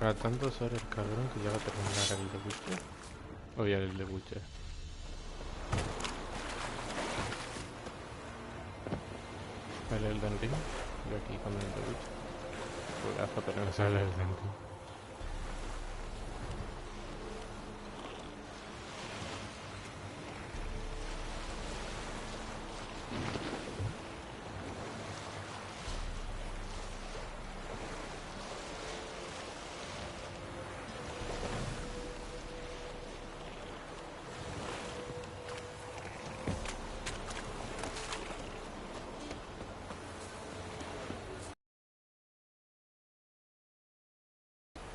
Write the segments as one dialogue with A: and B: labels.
A: Cada tanto sale el cabrón que llega a terminar el de Witcher. O ya el de Witcher. El Elden Ring. Yo aquí con el de Witcher. Juegazo, pero no sale el Elden Ring.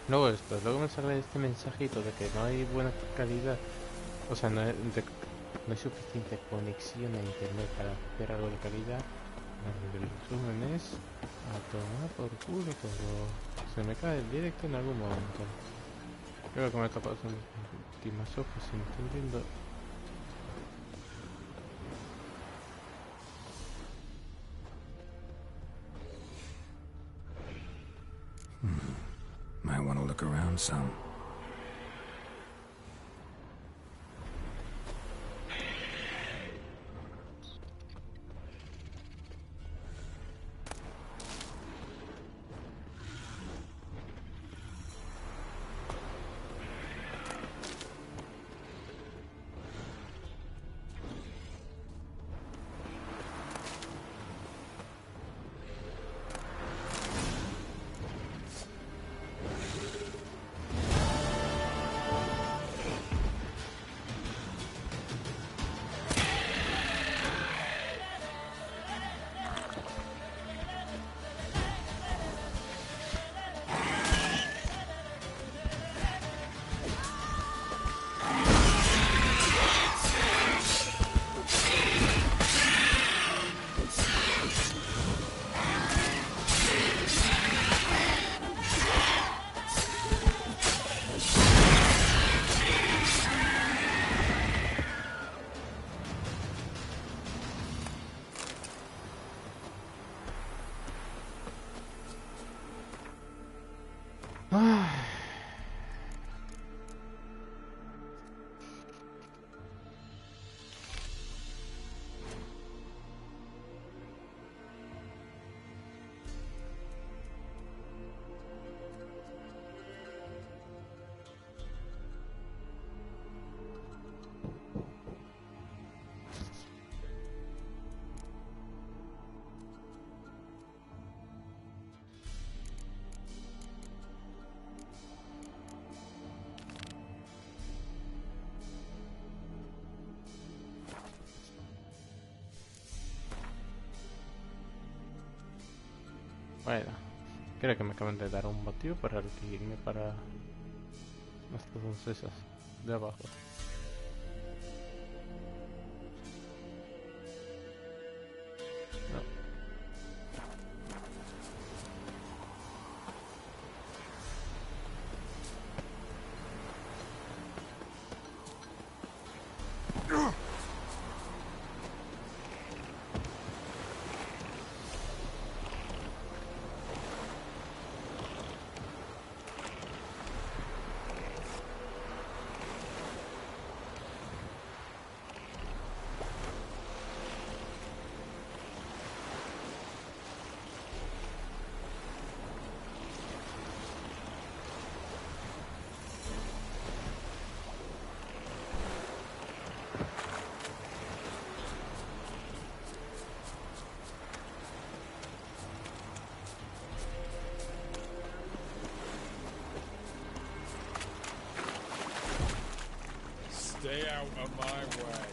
A: Luego esto, luego me sale este mensajito de que no hay buena calidad, o sea, no hay suficiente conexión a internet para hacer algo de calidad. El resumen es a tomar por culo todo. Se me cae el directo en algún momento. Creo que me está pasando las últimas hojas entendiendo.
B: Might want to look around some.
A: Bueno, creo que me acaban de dar un motivo para irme para las cosas esas de abajo. No.
C: Stay out of my way.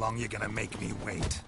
B: long you gonna make me wait?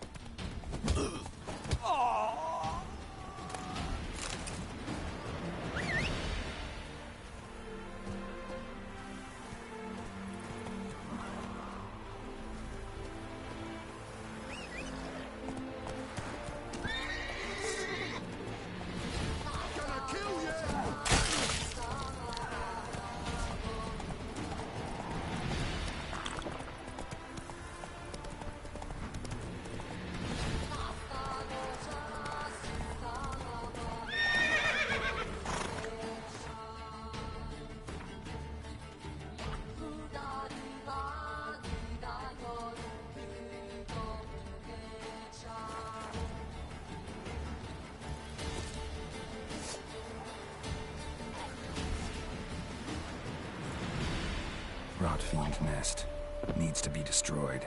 B: Rotfiend nest. Needs to be destroyed.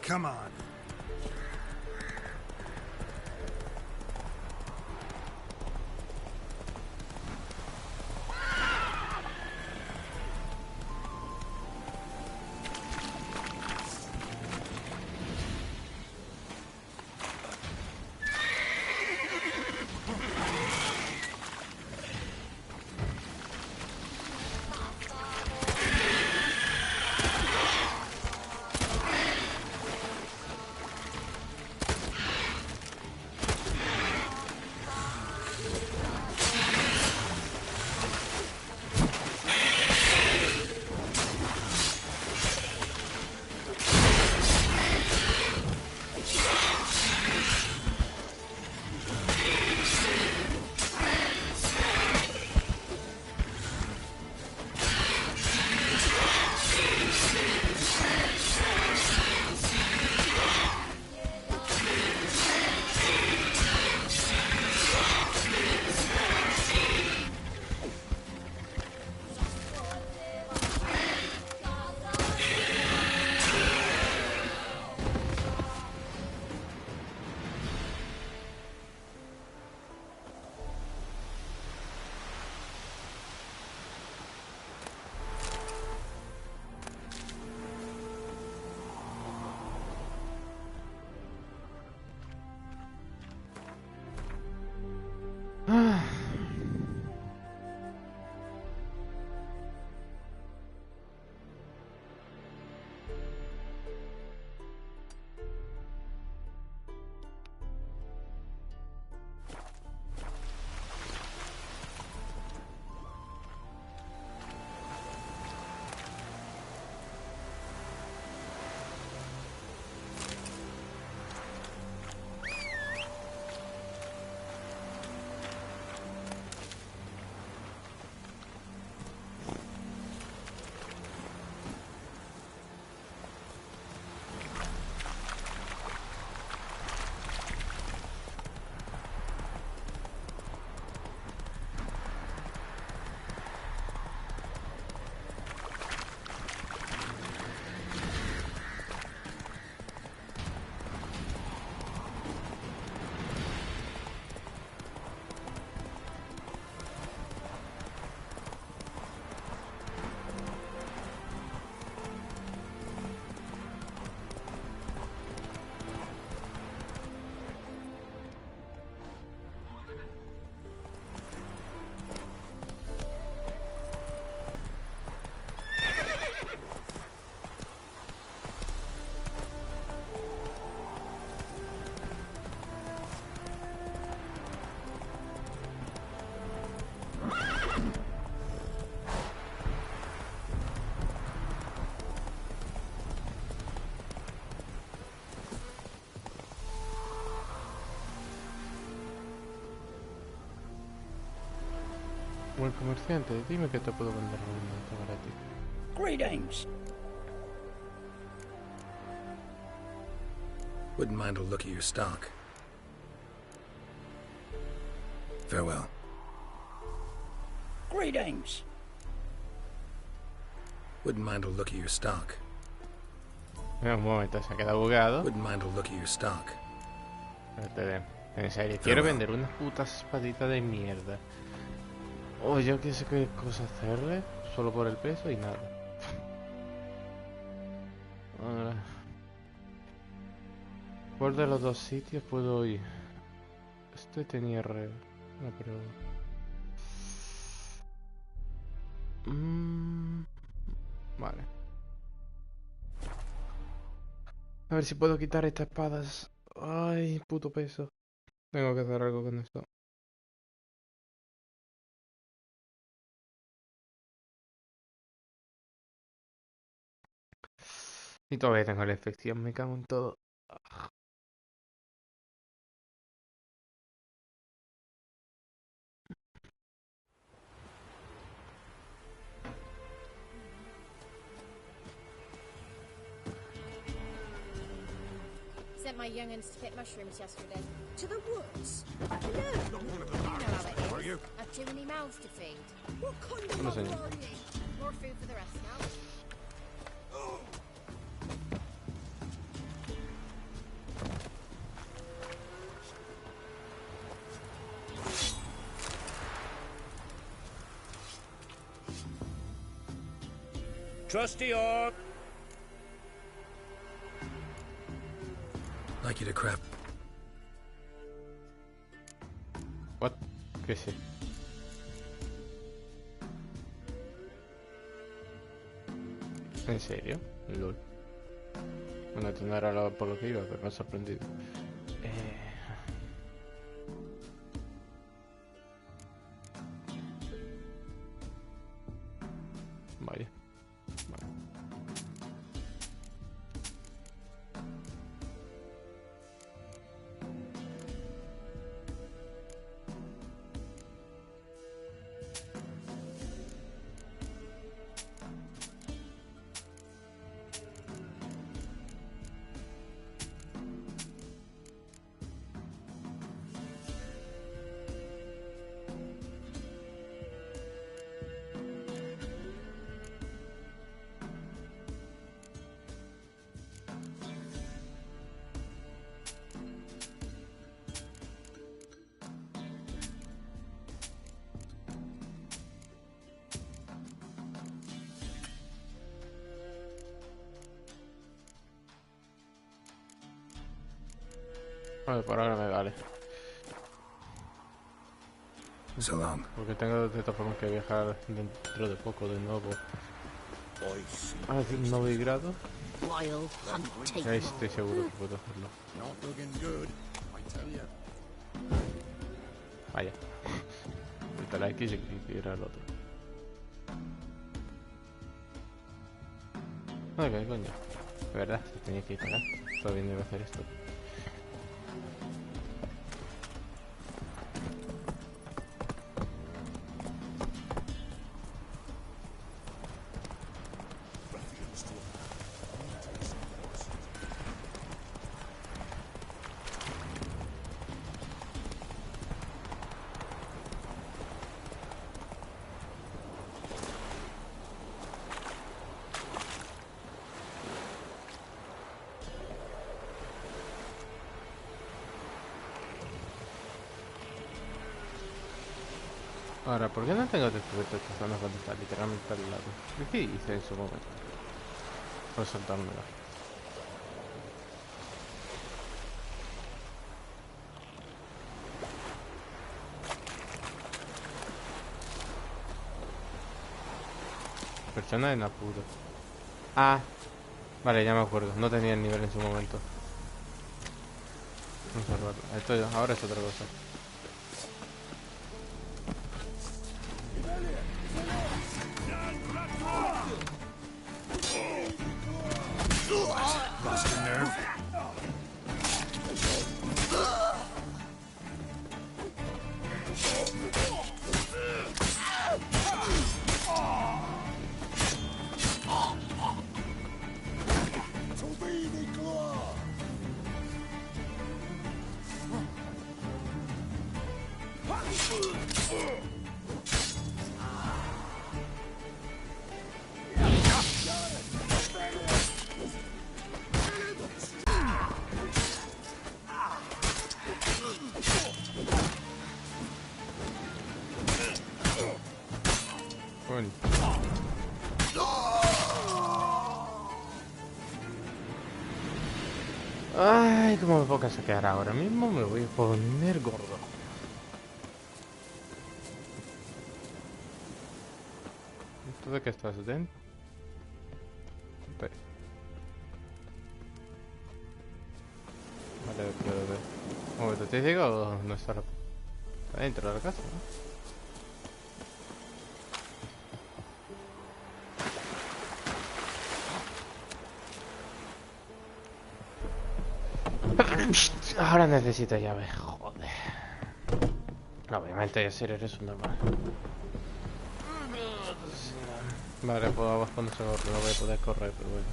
B: Come on.
A: Buen comerciante, dime que te puedo vender un barato.
D: Greetings.
B: Wouldn't mind a look at your stock. Farewell.
D: Greetings.
B: Wouldn't mind a look at your stock.
A: Un momento, se ha quedado bugado.
B: Wouldn't mind a look at your stock.
A: En serio, quiero vender unas putas espaditas de mierda. O yo qué sé qué cosa hacerle, solo por el peso y nada. Ahora, ¿cuál de los dos sitios puedo ir? Este tenía re... No, pero... Vale. A ver si puedo quitar estas espadas. Ay, puto peso. Tengo que hacer algo con esto. Y todavía tengo la infección, me cago en todo.
E: Sent my young'uns to pick mushrooms yesterday.
F: To the woods?
E: No. You know how it is. I've too many mouths to feed.
F: What kind of
A: No sé.
F: mother are you?
E: More food for the rest now.
D: Trusty orc.
B: Like you to craft.
A: What? ¿Qué sé? ¿En serio? LOL. Bueno, esto no era por lo que iba, pero me ha sorprendido. Vaya. Vale. Vale, por ahora me vale.
B: So long.
A: Porque tengo de todas formas que viajar dentro de poco de nuevo. A Novigrado.
F: Wild hunting.
A: Ahí estoy seguro que puedo hacerlo.
C: Not looking good, I tell ya.
A: Vaya. Ahorita la X y era el otro. Ok, coño. De verdad, si tenía que ir para acá. Todavía no iba a hacer esto. Ahora, ¿por qué no tengo descubierto esta zona cuando está literalmente al lado? ¿Qué hice en su momento? Por saltármela. Persona en apuro. Ah, vale, ya me acuerdo. No tenía el nivel en su momento. Vamos a salvarlo. Esto ahora es otra cosa.
B: Lost a nerve.
A: Bueno. Ay, como me pongo a saquear ahora mismo, me voy a poner gordo. ¿Tú de qué estás dentro? Vale, puedo ver. Un momento, ¿te digo? No está dentro de la casa, ¿no? Ahora necesito llave, joder. Obviamente ser eres un normal. Vale, pues abajo no se corre, no voy a poder correr, pero bueno.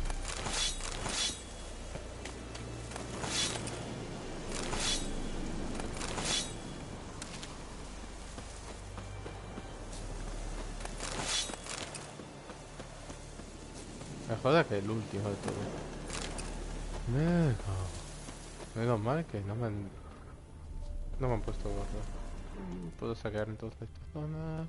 A: Me joda que el último de todo. Menos mal que no me han puesto gorro. Puedo sacar entonces esta zona.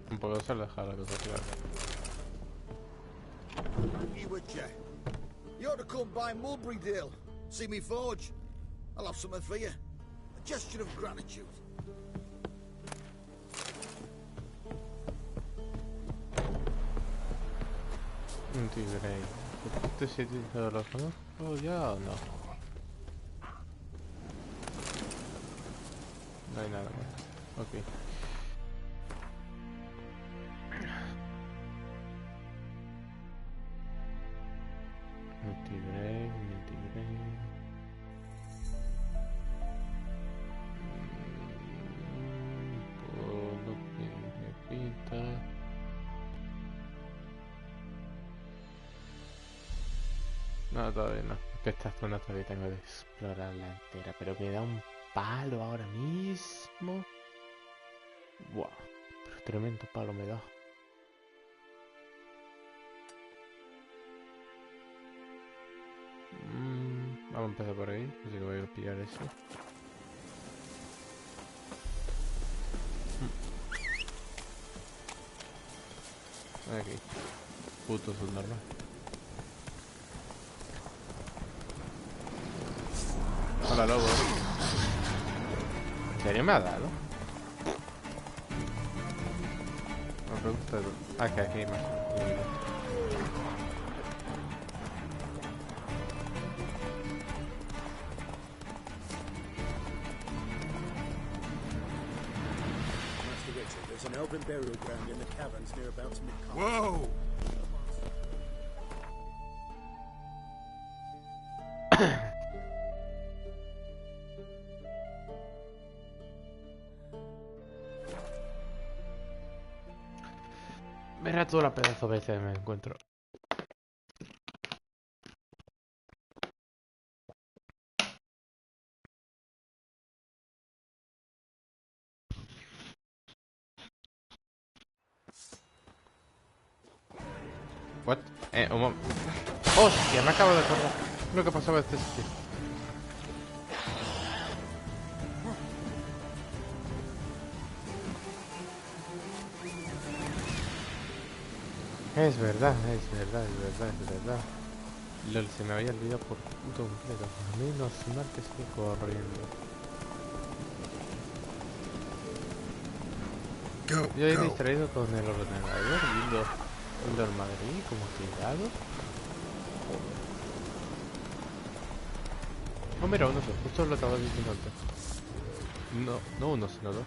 A: Un poco se dejar la cosa clara.
C: You would, yeah. You ought to come by Mulberrydale. See me forge. I'll have something for you. A gesture of gratitude.
A: Un tigre. ¿Este sitio lo conozco ya o no? No hay nada más. Ok. Multibrain. Polo que pinta. No, todavía no. Que esta zona todavía tengo que explorarla entera. Pero me da un palo ahora mismo. Buah. Pero tremendo palo me da. Vamos a empezar por ahí. Así que voy a pillar eso. Aquí. Puto subnormal. Hola, lobo. ¿En serio me ha dado? Me pregunta. Ah, que aquí hay más.
D: Master Richard, there's an elven burial ground in the caverns near about Midcon.
C: Whoa!
A: Verá toda la pedazo de veces me encuentro. What? Un momento. ¡Hostia! Me acabo de acordar lo que pasaba en este sitio. Es verdad. LOL, se me había olvidado por puto completo. Menos mal que sigue corriendo.
B: Go,
A: Yo he
B: go.
A: distraído con el ordenador viendo el Madrid como tirado. Oh, mira, uno solo. Justo lo estaba diciendo antes. No, no uno, sino dos.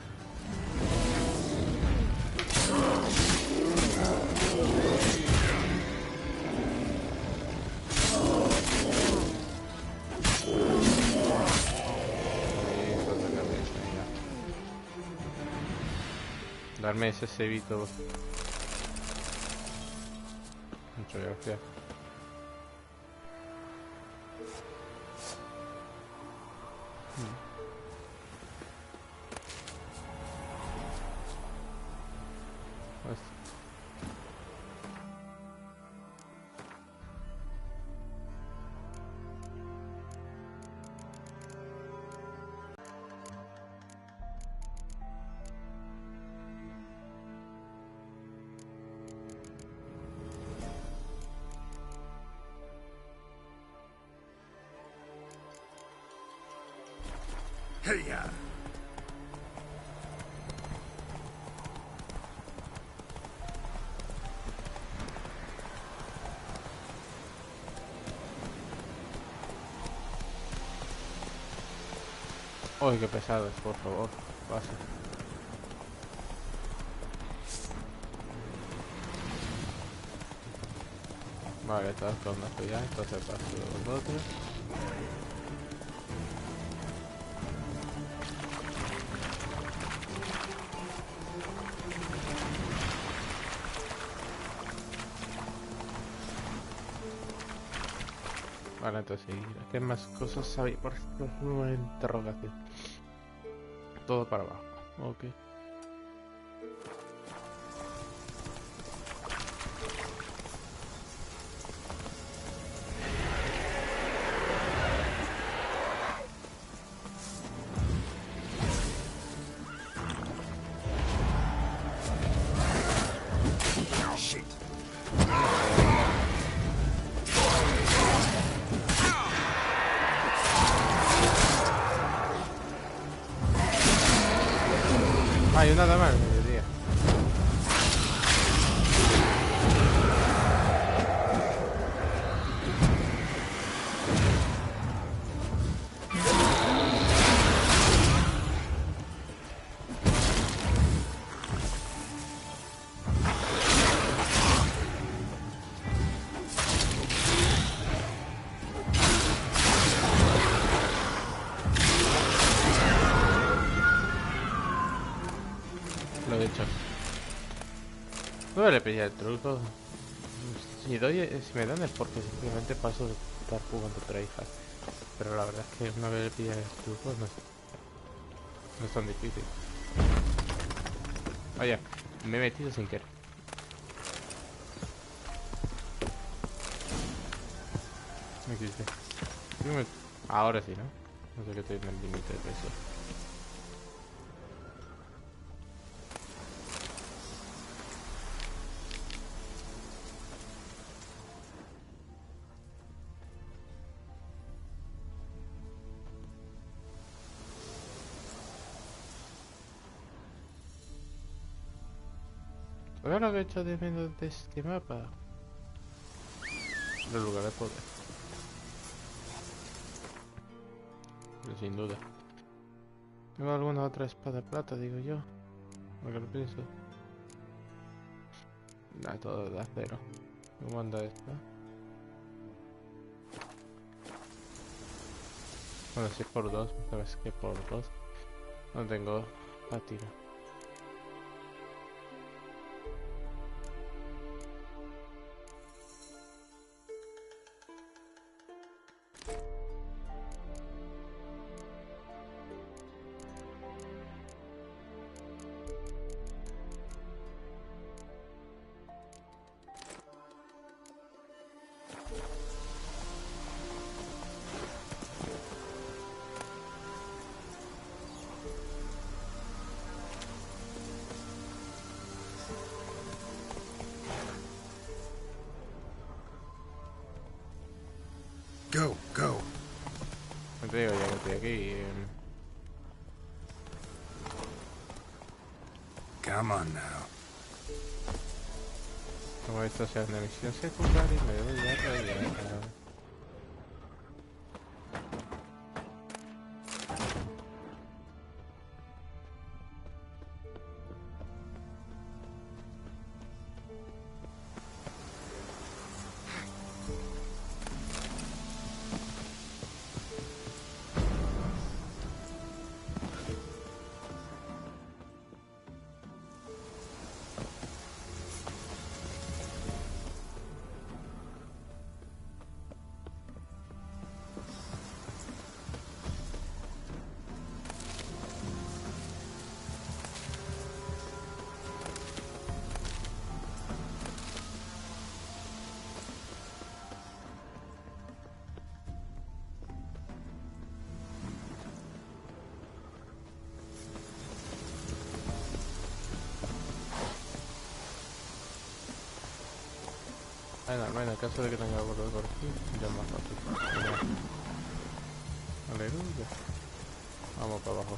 A: Ahí, con la cabeza, ya. Darme ese cebito. Muchas gracias. Pues,
B: Hey, ya.
A: uy, qué pesado es, por favor. Pasa. Vale, estás con esto ya, entonces paso los otros. Vale, entonces, ¿qué más cosas hay por esta nueva interrogación? Todo para abajo. Ok.
B: Shit.
A: Hay una dama al mediodía. Lo he dicho. No le pedí el truco. Si me dan es porque simplemente paso de estar jugando otra hija. Pero la verdad es que una vez le pillé el truco no es tan difícil. Vaya, me he metido sin querer. Me quité. Ahora sí, ¿no? No sé que estoy en el límite de peso. Ahora lo que he hecho de menos de este mapa. El lugar de poder. Pero sin duda. Tengo alguna otra espada plata, digo yo. Porque lo pienso. Nah, todo de acero. ¿Cómo anda esta? Bueno, si es por dos, sabes que por dos. No tengo patina.
B: Go, go.
A: No te digo ya que estoy aquí.
B: Come on now.
A: Como esto sea una misión secundaria, me doy ya. Bueno, en el caso de que tenga algo por aquí, ya es más fácil. Aleluya. Vamos para abajo.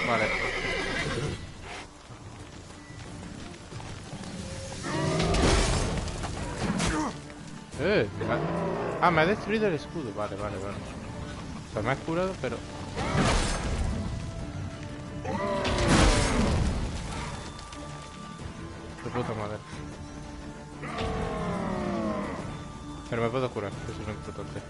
A: Vale. Me ha destruido el escudo. Vale. O sea, me ha curado, pero... De puta madre. Pero me puedo curar, eso es lo importante.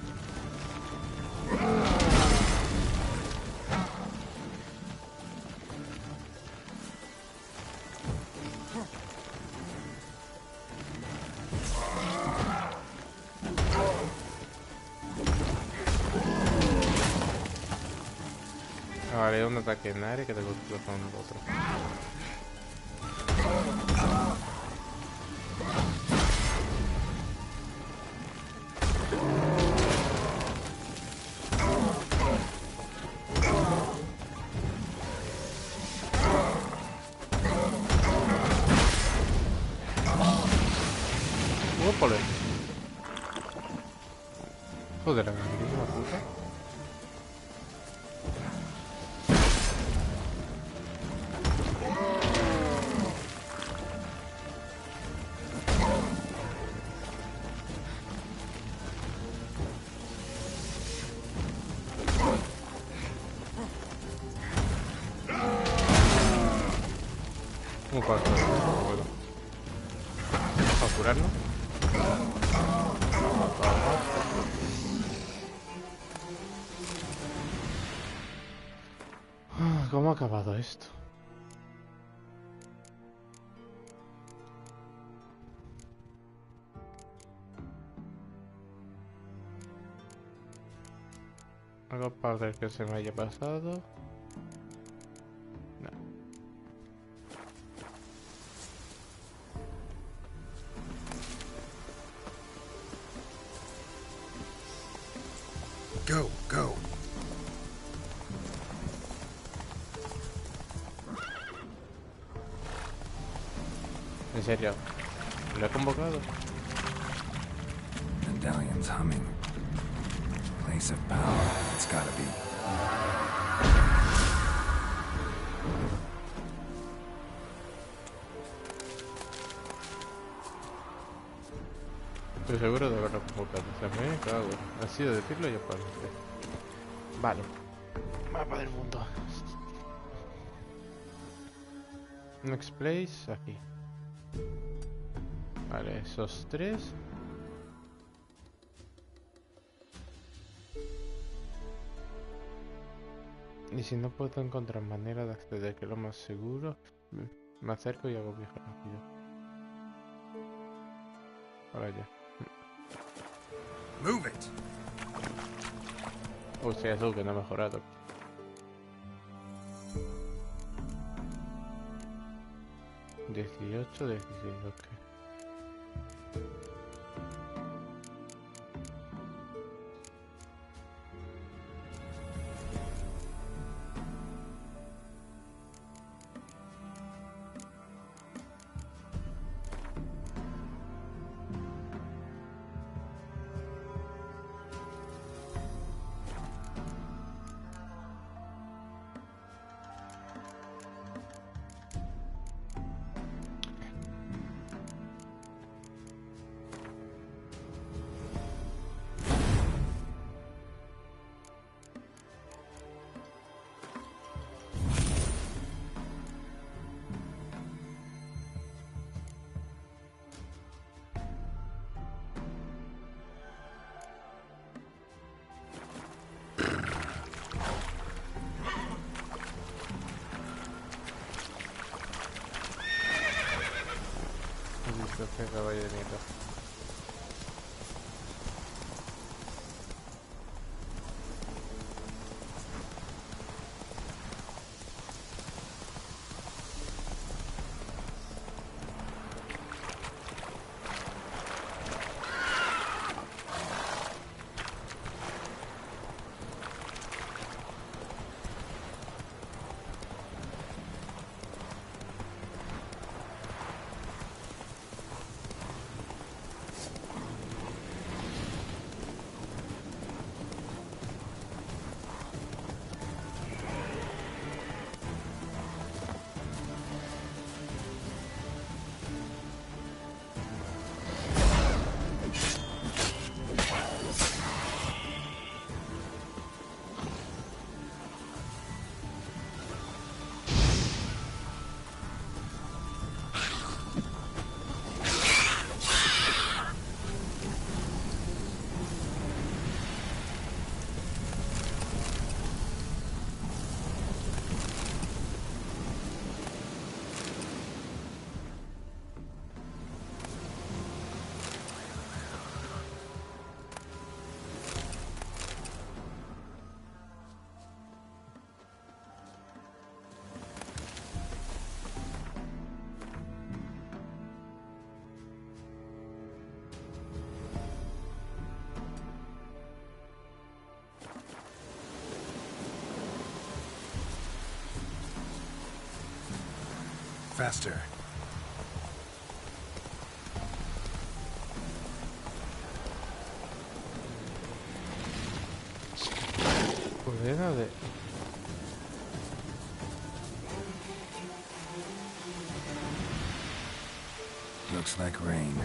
A: Vale, un ataque en área que tengo que con el otro. ¡Ópale! Joder, la grandísima puta. Un cuarto. Bueno. Vamos a curarnos. ¿Cómo ha acabado esto? Algo padre que se me haya pasado. No.
B: Go.
A: En serio, ¿lo he convocado?
B: Medallion's humming. Place of power, it's gotta be.
A: Estoy seguro de haberlo convocado. O sea, me cago. Ha sido decirlo y aparte. Vale. Mapa del mundo. Next place, aquí. Vale, esos tres. Y si no puedo encontrar manera de acceder, que es lo más seguro, me acerco y hago viaje rápido. Para allá.
B: Move it.
A: Hostia, eso que no ha mejorado. ¿18, 16? Ok. Qué caballo de mierda.
B: Faster.
A: Joder, de...
B: Looks like rain.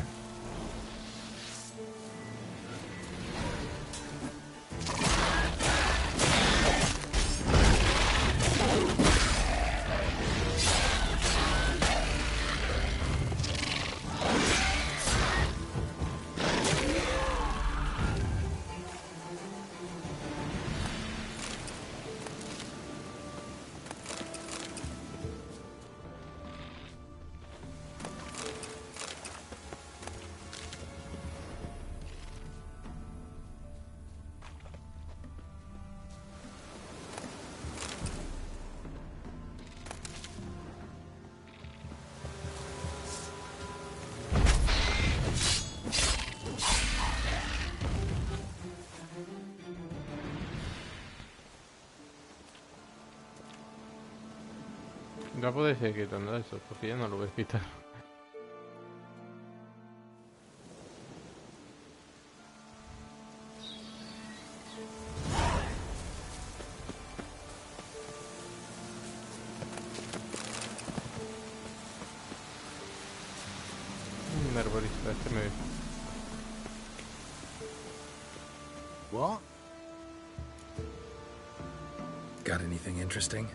A: No puede ser quitando eso, porque ya no lo voy a quitar. Un herborista, este me...
C: What?
B: Got anything interesting?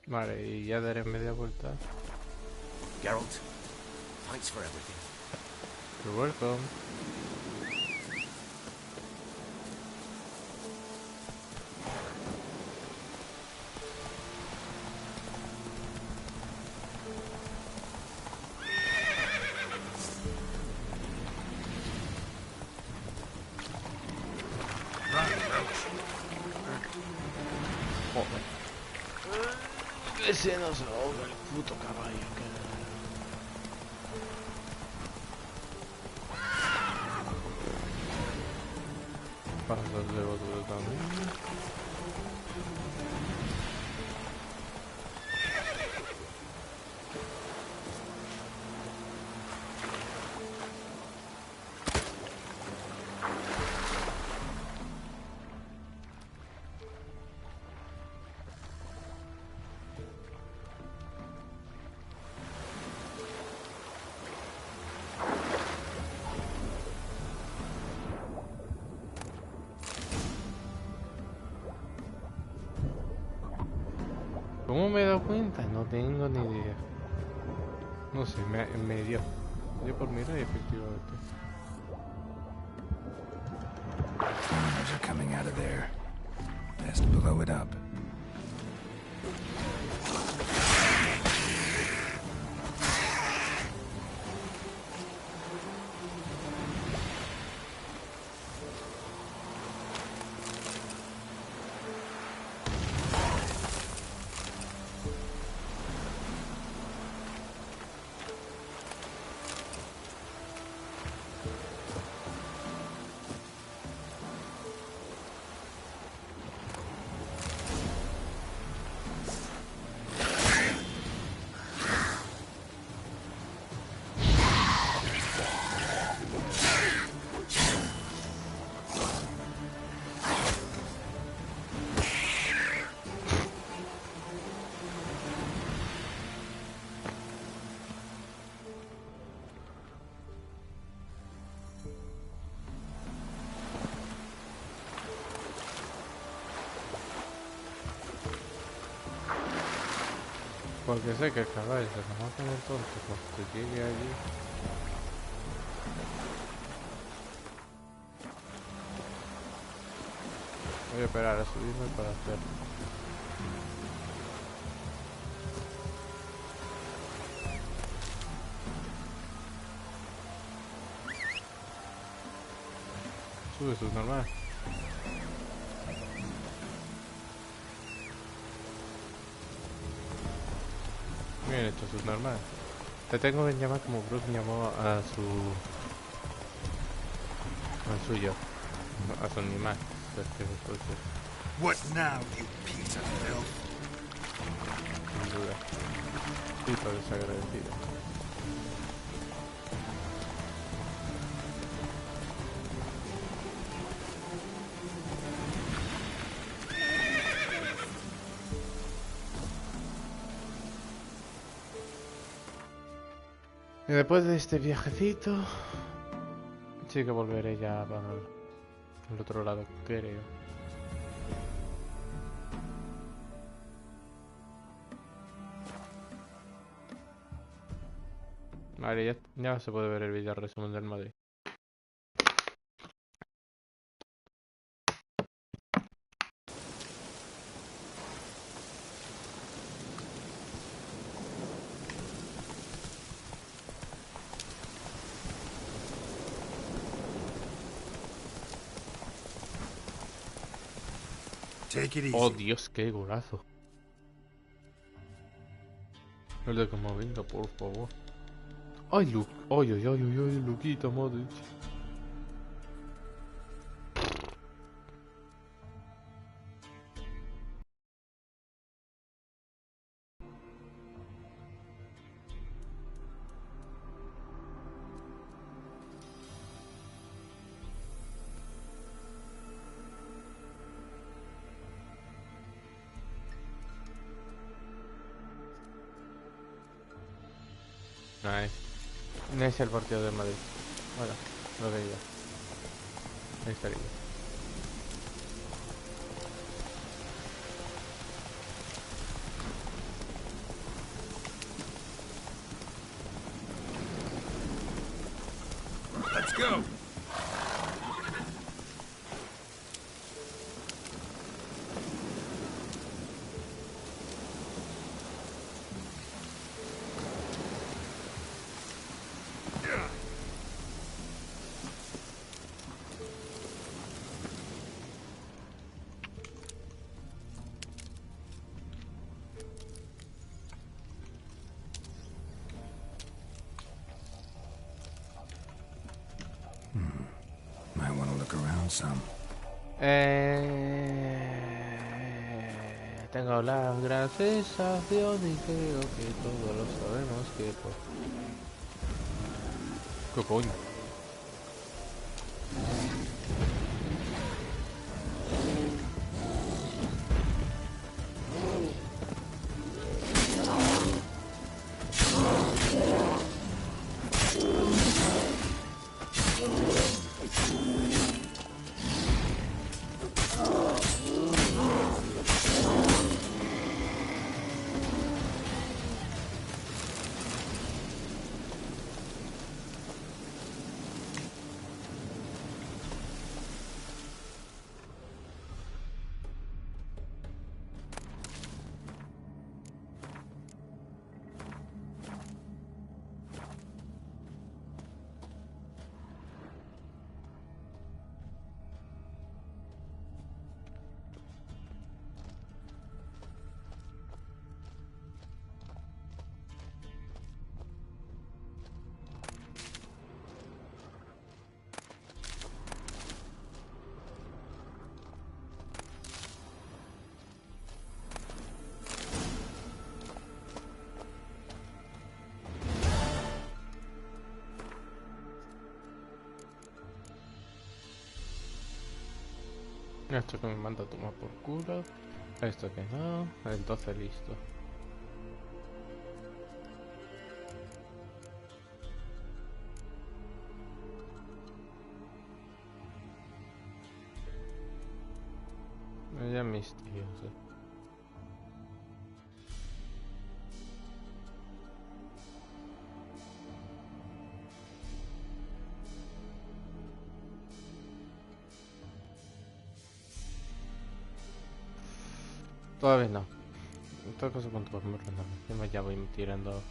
A: Vale, y ya daré media vuelta.
D: Geralt, thanks for everything.
A: You're welcome. Que se nos ahoga el puto caballo. Pasas de otro también. ¿Cómo me he dado cuenta? No tengo ni idea. No sé, me dio. Me dio por mirar y efectivamente.
B: Flames are coming out of there. Best blow it up.
A: Porque sé que el caballo se nos va a poner tonto cuando llegue allí. Voy a esperar a subirme para hacerlo. Sube sus normal. Bien hecho, sus normal. Te tengo que llamar como Bruce llamó a su... al suyo. A su animal.
C: What now, you piece of filth?
A: Sin duda. Puta desagradecida. Y después de este viajecito, sí que volveré ya para el otro lado, creo. Vale, ya se puede ver el vídeo resumen del Madrid.
C: Take it easy.
A: Oh Dios, qué golazo. El de como venga, por favor. Ay, Luke. Ay, ay, ay, ay, ay, Luquita, madre. Nice. No es el partido de Madrid. Bueno, lo que diga. Ahí estaría.
B: go. Might want to look around some.
A: Tengo la gran sensación y creo que todos lo sabemos que por... ¿Qué coño? Esto que me manda a tomar por culo. Esto que no. Entonces listo. Ya mis tíos. Todavía no. Otra cosa con tu amor, no. Yo ya voy tirando.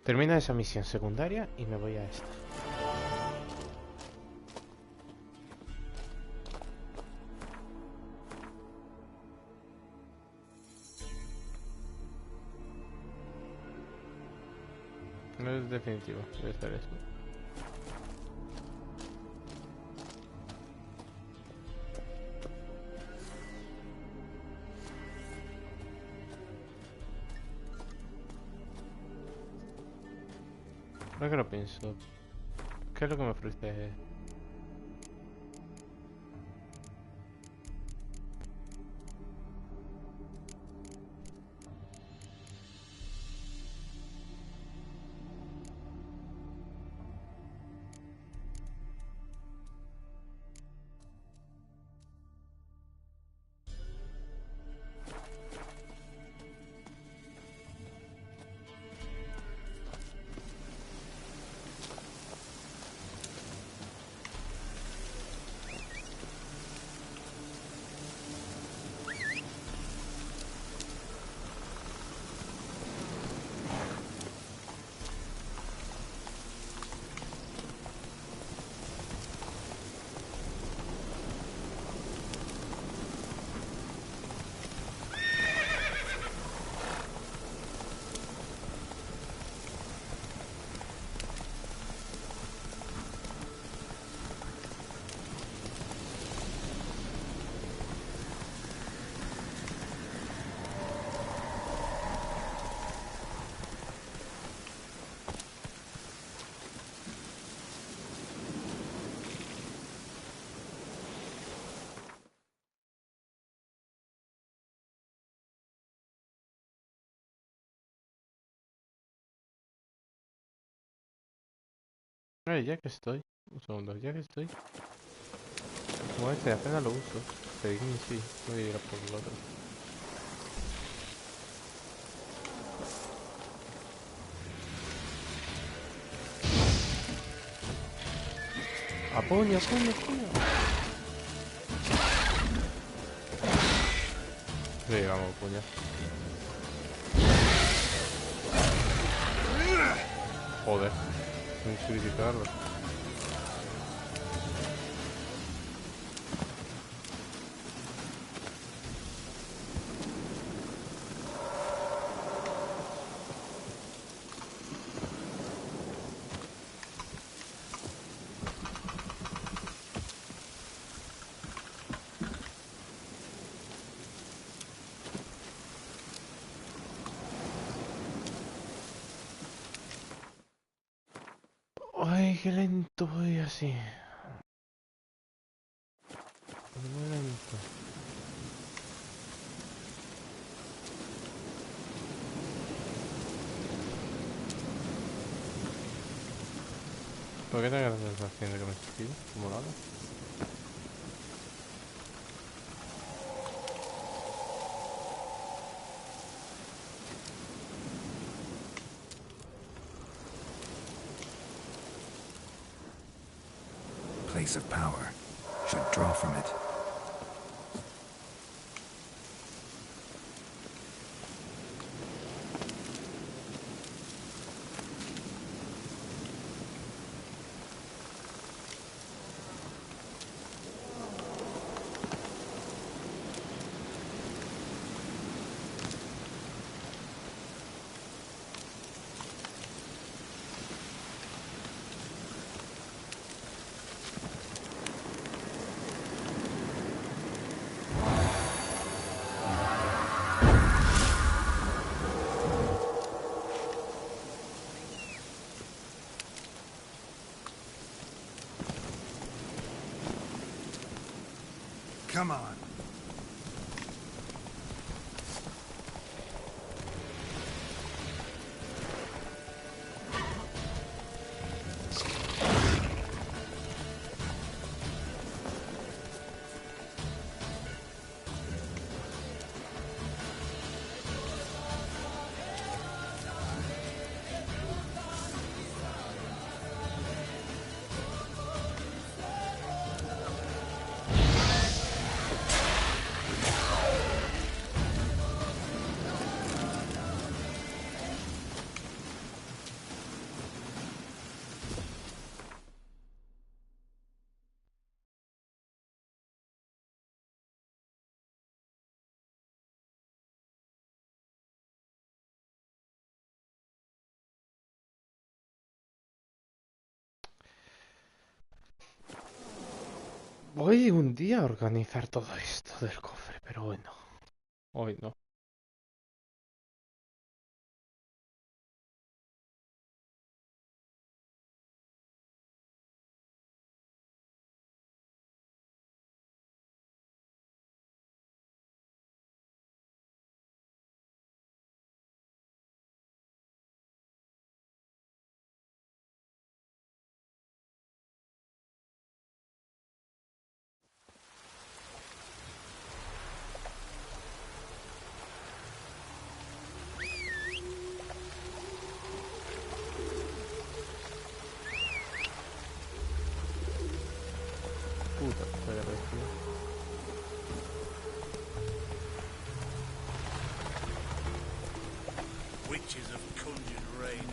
A: Termina esa misión secundaria y me voy a esta. No es definitivo, debe estar esto. Ahora que lo pienso, ¿qué es lo que me ofrece? Ya que estoy. Un segundo, ya que estoy. Como este apenas lo uso. Pero sí, voy a ir a por el otro. ¡A puño, puño, puño! Sí, vamos, puño. Joder, sin criticarlo. Ay, qué lento voy así. Muy lento. ¿Por qué tengo la sensación de que me suicido? ¿Cómo lo hago?
B: Place of power. Should draw from it. Come on.
A: Voy un día a organizar todo esto del cofre, pero bueno. Hoy no. Puta, estoy agradecido.
D: Witches have conjured rain.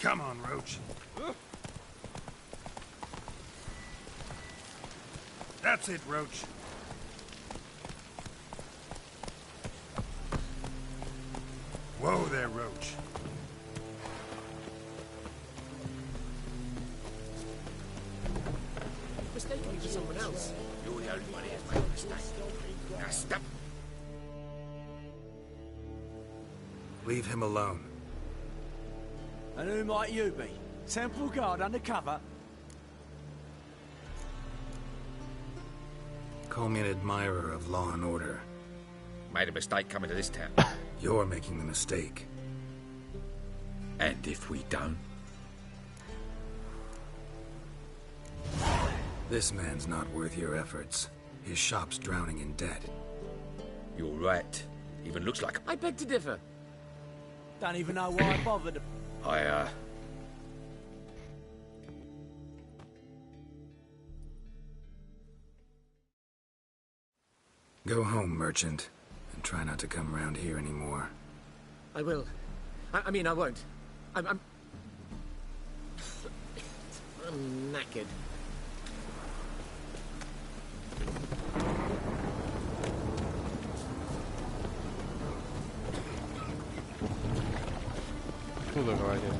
B: Come on, Roach. That's it, Roach. Whoa there, Roach.
D: Mistaken you for someone else.
G: You're the only one who's made a mistake. Now stop.
B: Leave him alone.
H: And who might you be? Temple Guard undercover?
B: Call me an admirer of law and order.
G: Made a mistake coming to this town.
B: You're making the mistake.
G: And if we don't?
B: This man's not worth your efforts. His shop's drowning in debt.
G: You're right. Even looks like...
H: I beg to differ. Don't even know why I bothered.
B: Go home, merchant, and try not to come around here anymore.
D: I will. I mean, I won't. I'm knackered.
A: Cool little idea.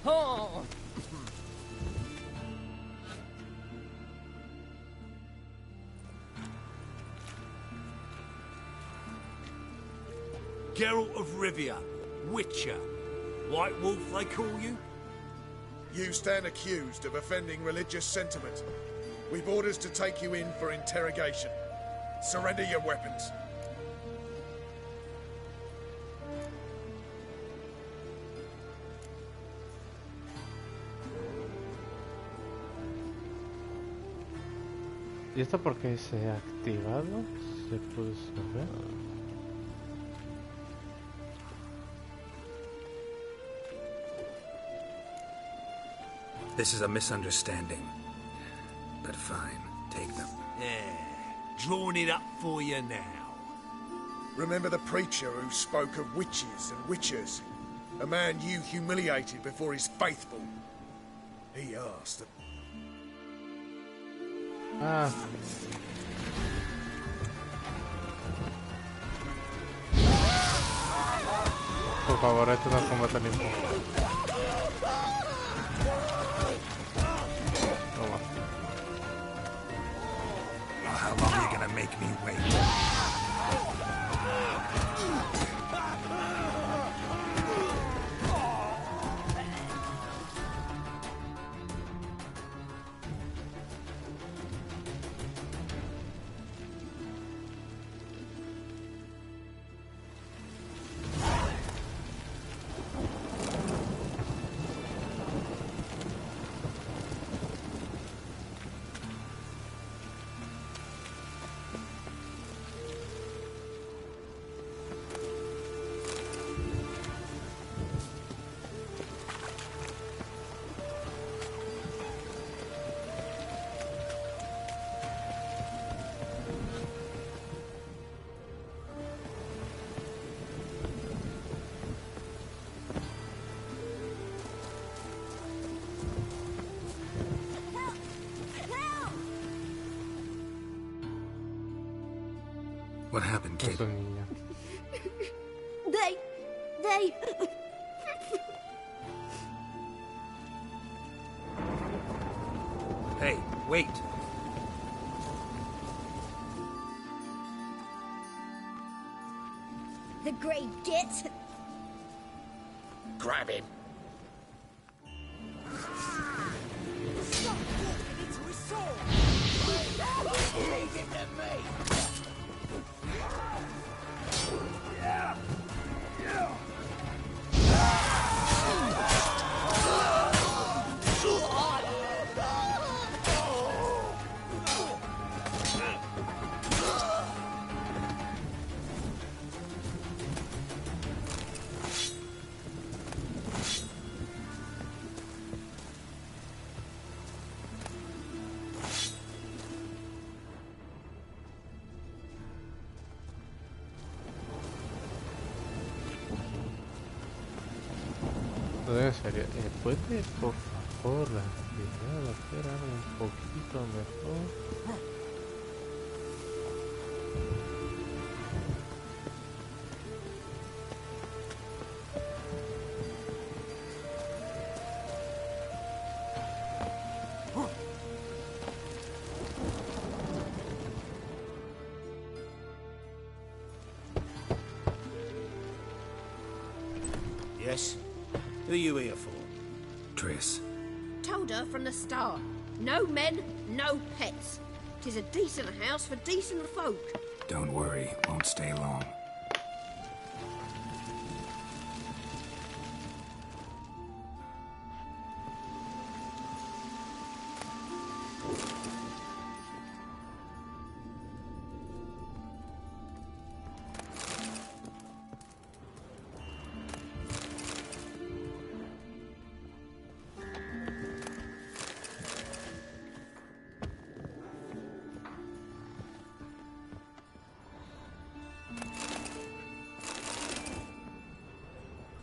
H: Oh!
I: Geralt of Rivia, Witcher. White Wolf, they call you?
J: You stand accused of offending religious sentiment. We've orders to take you in for interrogation. Surrender your weapons.
A: ¿Y esto por qué se ha activado? ¿Se puede saber?
B: This is a misunderstanding. But fine, take them.
I: Yeah, drawing it up for you now.
J: Remember the preacher who spoke of witches and witchers? A man you humiliated before his faithful. He asked.
A: Ah. Por favor, esto no es combate limpio. Toma.
B: How long are you gonna make me wait? What happened, kid?
A: Esa niña.
F: They...
B: Hey, wait!
F: The great git.
G: Grab him.
F: Stop walking into his sword.
G: Leave him to me.
A: No, en serio, ¿puede por favor la actividad hacer algo un poquito mejor?
D: Yes? Who are you here for?
B: Triss.
E: Told her from the start. No men, no pets. 'Tis a decent house for decent folk.
B: Don't worry, won't stay long.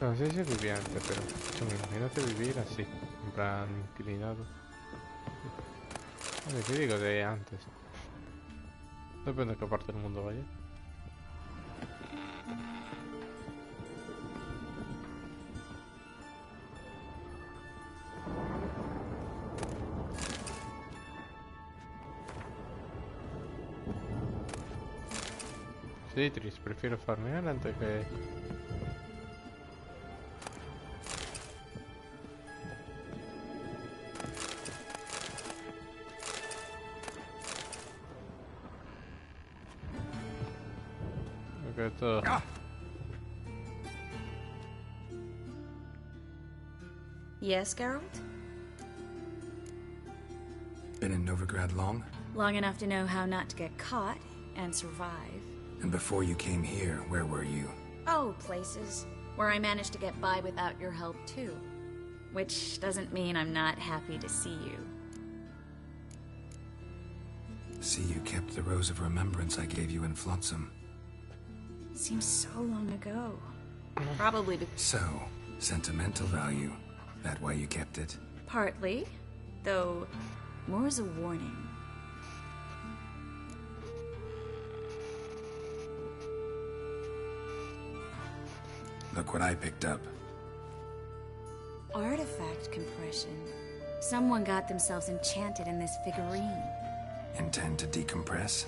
A: No sé si vivía antes, pero imagínate vivir así, en plan inclinado. Bueno, ¿qué digo de antes? Depende de qué parte del mundo vaya. Sí, Tris, prefiero farmear antes que... que todo.
F: Yes, Geralt?
B: Been in Novigrad long?
F: Long enough to know how not to get caught and survive.
B: And before you came here, where were you?
F: Oh, places where I managed to get by without your help, too. Which doesn't mean I'm not happy to see you.
B: See, you kept the Rose of Remembrance I gave you in Flotsam.
F: Seems so long ago. Probably
B: So, sentimental value. That why you kept it?
F: partly, though more as a warning.
B: Look what I picked up.
F: Artifact compression. Someone got themselves enchanted in this figurine.
B: Intend to decompress?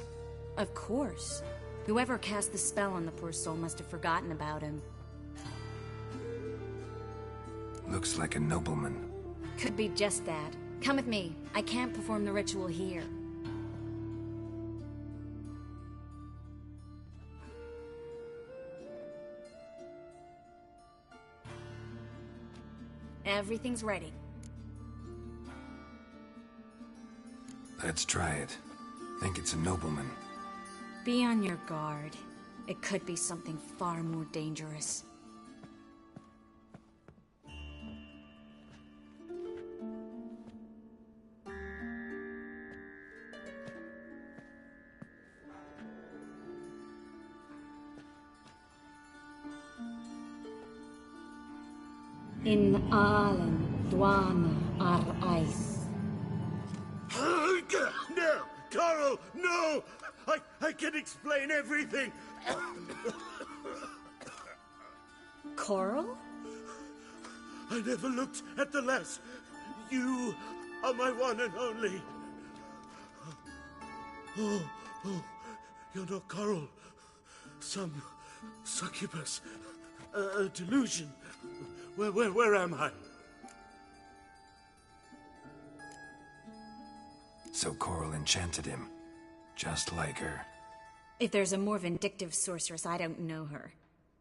F: Of course. Whoever cast the spell on the poor soul must have forgotten about him.
B: Looks like a nobleman.
F: Could be just that. Come with me. I can't perform the ritual here. Everything's ready.
B: Let's try it. Think it's a nobleman.
F: Be on your guard. It could be something far more dangerous. In Allen, Dwana, Ar-Ice.
D: No! Coral, no! I can explain everything!
F: Coral?
D: I never looked at the lass. You are my one and only. Oh, you're not Coral. Some succubus. A delusion. Where am I?
B: So Coral enchanted him. Just like her.
F: If there's a more vindictive sorceress, I don't know her.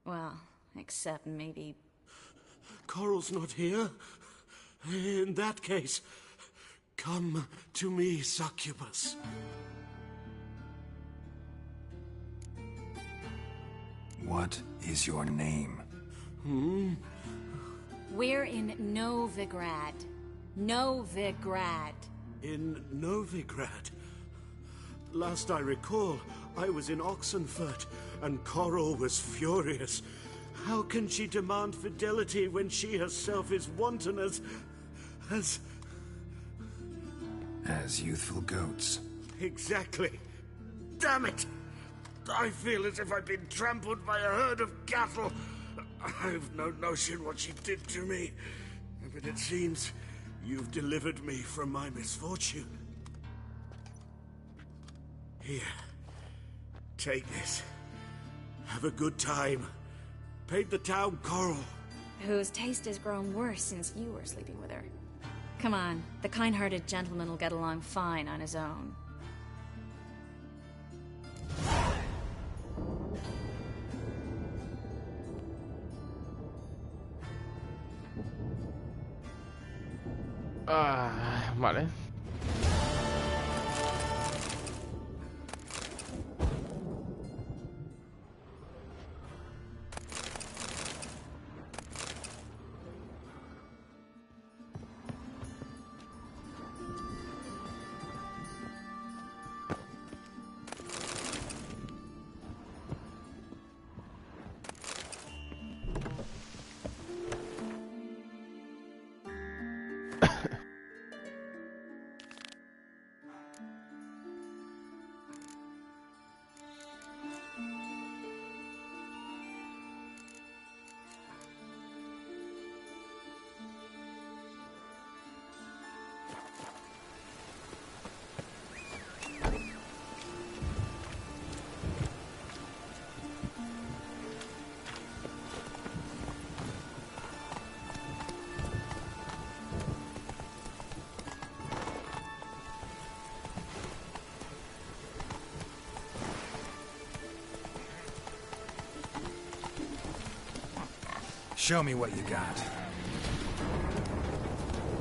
F: Well, except maybe...
D: Coral's not here. In that case, come to me, succubus.
B: What is your name?
F: We're in Novigrad. Novigrad.
D: In Novigrad? Last I recall, I was in Oxenfurt, and Coral was furious. How can she demand fidelity when she herself is wanton as
B: youthful goats.
D: Exactly. Damn it! I feel as if I've been trampled by a herd of cattle. I've no notion what she did to me, but it seems you've delivered me from my misfortune. Here. Take this. Have a good time. Paint the town coral.
F: Whose taste has grown worse since you were sleeping with her. Come on, the kind-hearted gentleman will get along fine on his own.
A: Vale.
B: Show me what you got.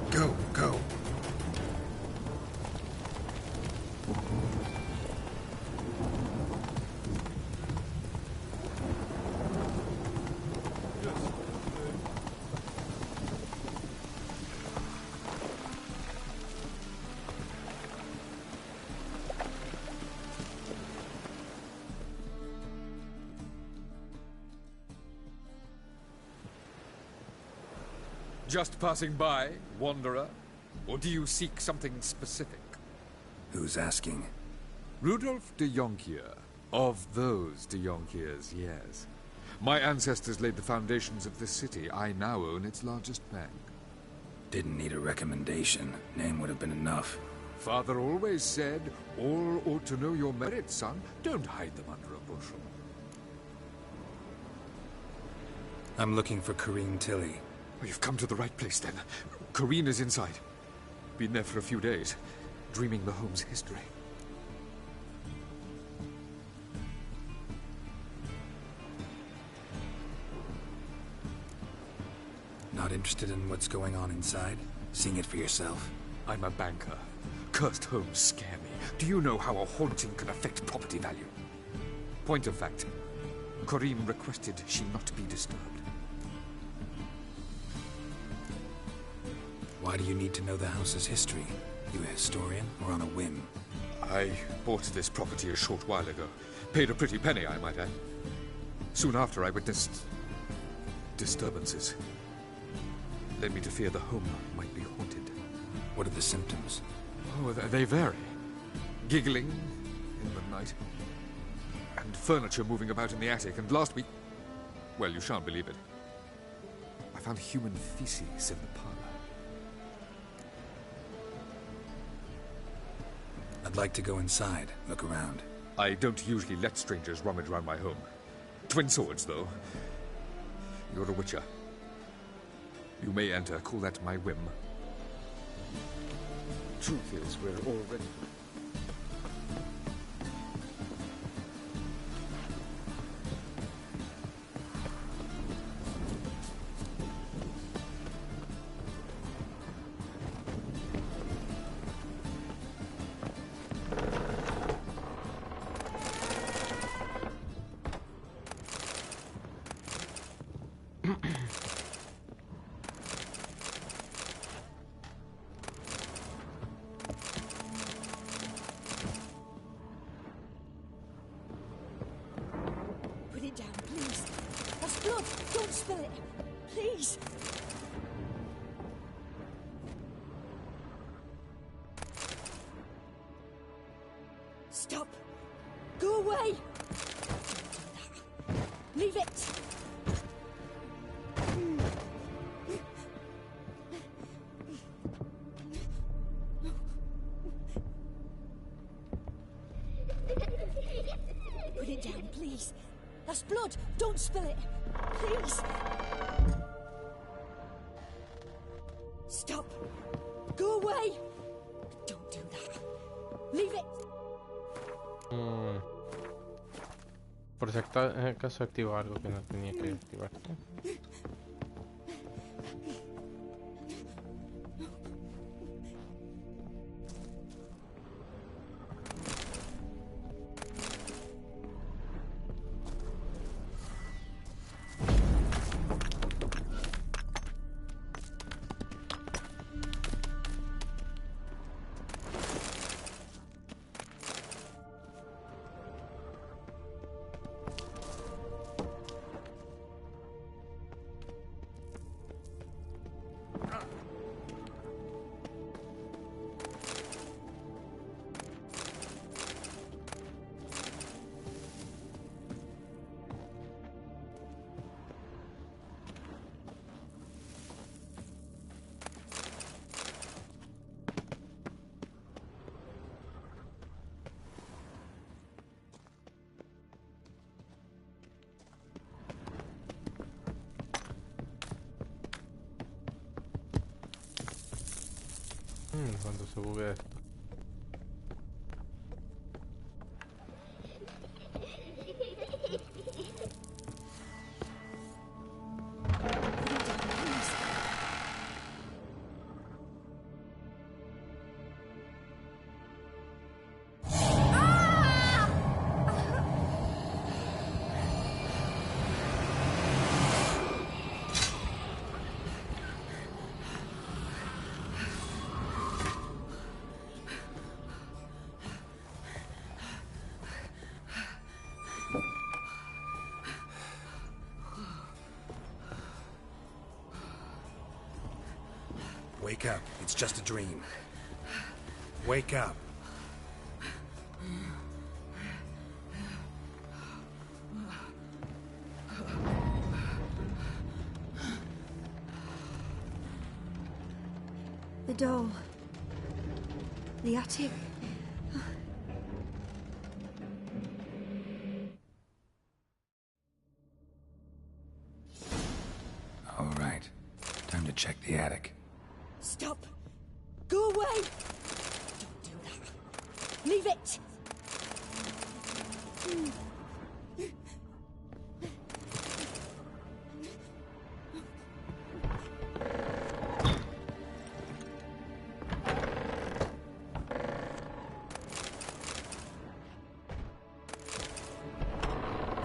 B: Go, go.
G: Just passing by, wanderer? Or do you seek something specific?
B: Who's asking?
G: Rudolf de Jonkier. Of those de Jonkiers, yes. My ancestors laid the foundations of this city. I now own its largest bank.
B: Didn't need a recommendation. Name would have been enough.
G: Father always said, all ought to know your merits, son. Don't hide them under a bushel.
B: I'm looking for Kareem Tilly.
G: Well, you've come to the right place, then. Corrine is inside. Been there for a few days, dreaming the home's history.
B: Not interested in what's going on inside? Seeing it for yourself?
G: I'm a banker. Cursed homes scare me. Do you know how a haunting can affect property value? Point of fact, Kareem requested she not be disturbed.
B: Why do you need to know the house's history? You a historian, or on a whim?
G: I bought this property a short while ago. Paid a pretty penny, I might add. Soon after, I witnessed disturbances. Led me to fear the home might be haunted.
B: What are the symptoms?
G: Oh, they vary. Giggling in the night. And furniture moving about in the attic. And last week... well, you shan't believe it. I found human feces in the parlor.
B: I'd like to go inside, look around.
G: I don't usually let strangers rummage around my home. Twin swords, though. You're a witcher. You may enter, call that my whim. Truth is, we're already...
K: That's blood! Don't spill it! Please! Stop! Go away! Leave it! Put it down, please. That's blood! Don't spill it! Please! Stop! Go away! Don't do that. Leave it!
A: Por si acaso activo algo que no tenía que activar. Cuando se buguea esto.
B: Wake up. It's just a dream. Wake up.
K: The doll. The attic.
B: All right. Time to check the attic.
K: Stop! Go away! Don't do that. Leave it!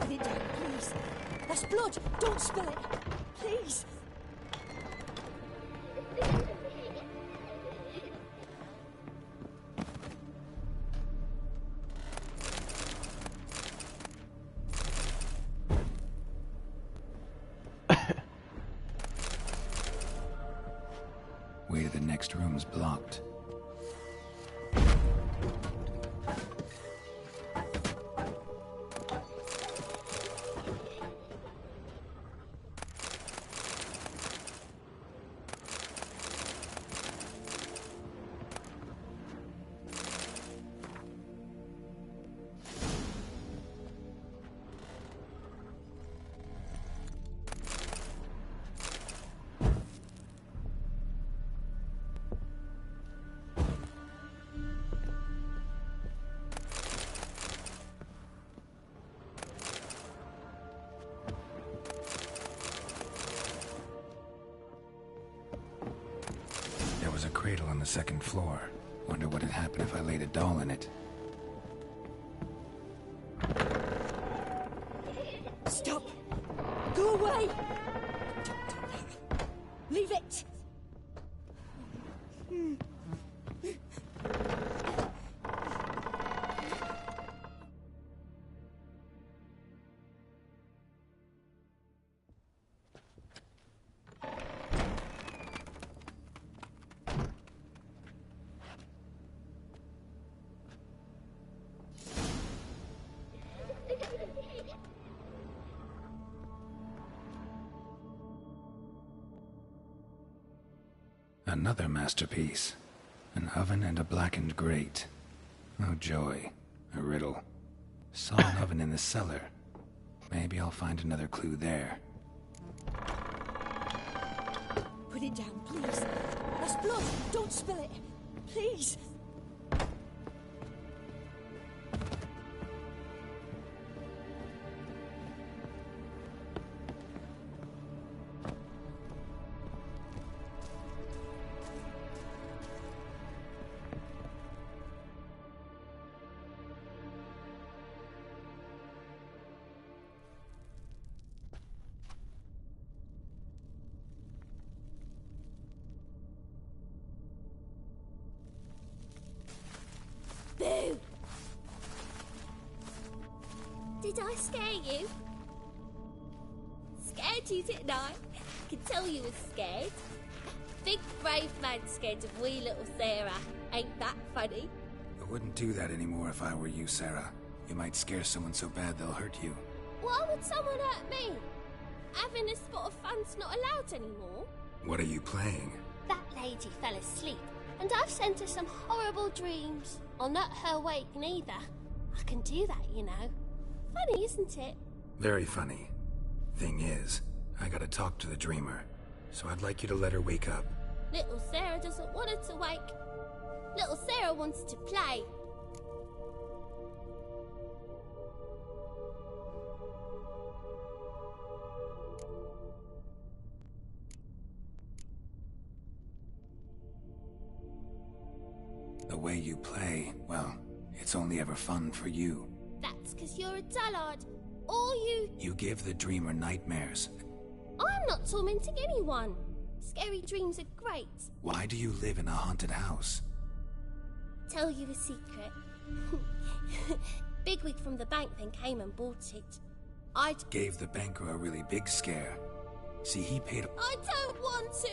K: Put it down, please. That's blood! Don't spill it! Please!
B: Way to the next room's blocked. There was a cradle on the second floor. Wonder what had happened if I laid a doll in it.
K: Stop! Go away! Don't do that. Leave it!
B: Another masterpiece. An oven and a blackened grate. Oh joy. A riddle. Saw an oven in the cellar. Maybe I'll find another clue there.
K: Put it down, please. That's blood. Don't spill it. Please.
L: Boo! Did I scare you? Scared you, didn't I? I can tell you was scared. Big brave man scared of wee little Sarah. Ain't that funny?
B: I wouldn't do that anymore if I were you, Sarah. You might scare someone so bad they'll hurt you.
L: Why would someone hurt me? Having a spot of fun's not allowed anymore.
B: What are you playing?
L: That lady fell asleep, and I've sent her some horrible dreams. I'll not her wake neither. I can do that, you know. Funny, isn't it?
B: Very funny. Thing is, I gotta talk to the dreamer, so I'd like you to let her wake up.
L: Little Sarah doesn't want her to wake. Little Sarah wants to play.
B: The way you play, well, it's only ever fun for you.
L: That's 'cause you're a dullard. All you...
B: You give the dreamer nightmares.
L: I'm not tormenting anyone. Scary dreams are great.
B: Why do you live in a haunted house?
L: Tell you a secret. Bigwig from the bank then came and bought it.
B: Gave the banker a really big scare. See, he paid...
L: I don't want to!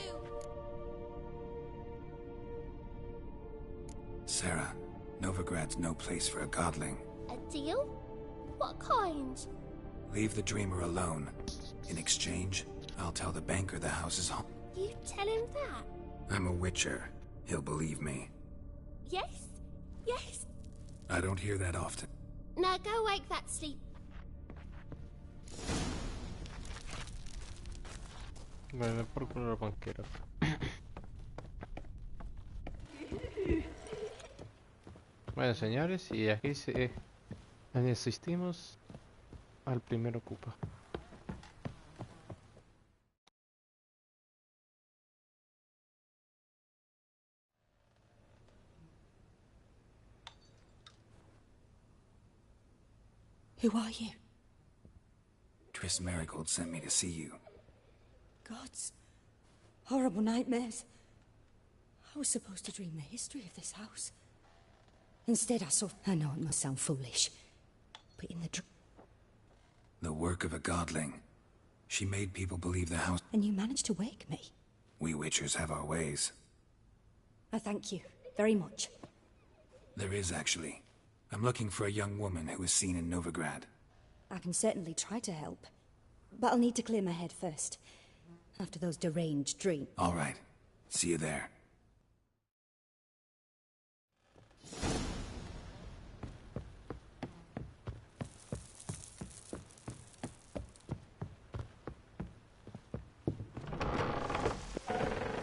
B: Sarah, Novigrad's no place for a godling.
L: A deal? What kind?
B: Leave the dreamer alone. In exchange, I'll tell the banker the house is haunted.
L: You tell him that?
B: I'm a witcher. He'll believe me.
L: Yes? Yes?
B: I don't hear that often.
L: Now go wake that sleep.
A: Bueno, por culo los banqueros. Bueno, señores, y aquí asistimos al primer ocupa.
K: Who are you?
B: Triss Marigold sent me to see you.
K: Gods. Horrible nightmares. I was supposed to dream the history of this house. Instead, I saw... I know it must sound foolish, but in
B: the work of a godling. She made people believe the house...
K: And you managed to wake me.
B: We witchers have our ways.
K: I thank you very much.
B: There is, actually. I'm looking for a young woman who was seen in Novigrad.
K: I can certainly try to help, but I'll need to clear my head first. After those deranged dreams.
B: All right. See you there.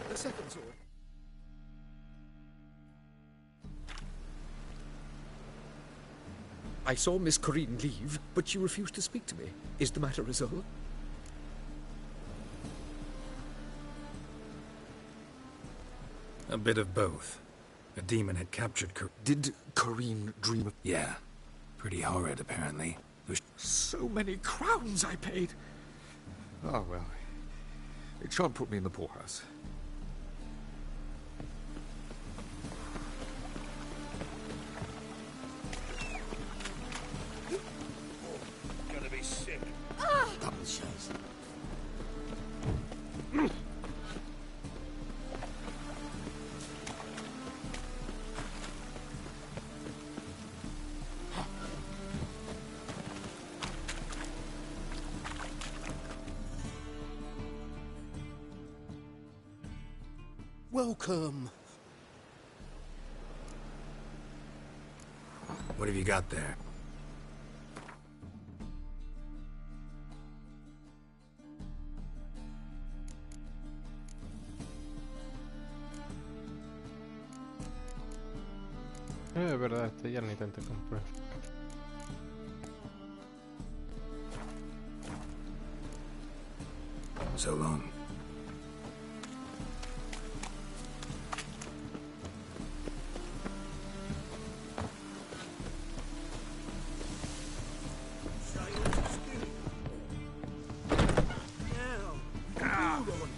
J: The second sword.
G: I saw Miss Corinne leave, but she refused to speak to me. Is the matter resolved?
B: A bit of both. A demon had captured
G: Did Corinne dream of...
B: Yeah. Pretty horrid, apparently.
G: So many crowns I paid! Ah, well. It shan't put me in the poorhouse.
D: Gonna be sick.
C: Double chase. Welcome.
B: What have you got there?
A: Es verdad, este ya ni tanto comprar.
B: So long.
D: Hold on.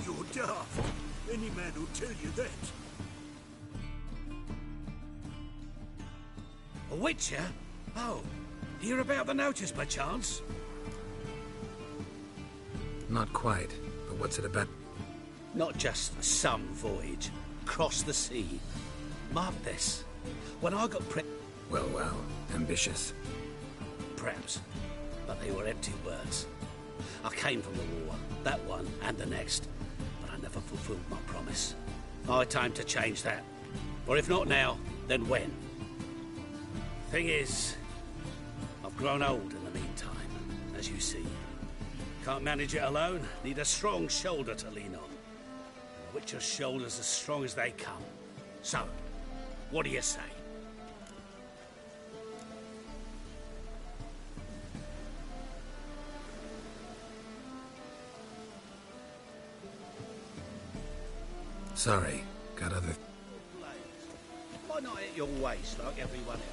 D: You're daft. Any man will tell you that.
I: A witcher? Oh, hear about the notice by chance?
B: Not quite, but what's it about?
I: Not just some voyage. Across the sea. Mark this. When I got
B: Well, ambitious.
I: Perhaps. But they were empty words. I came from the war, that one and the next, but I never fulfilled my promise. High time to change that. Or if not now, then when? Thing is, I've grown old in the meantime, as you see. Can't manage it alone, need a strong shoulder to lean on. And the Witcher's shoulder's as strong as they come. So, what do you say?
B: Sorry, got other...
I: Why not at your waist like everyone else?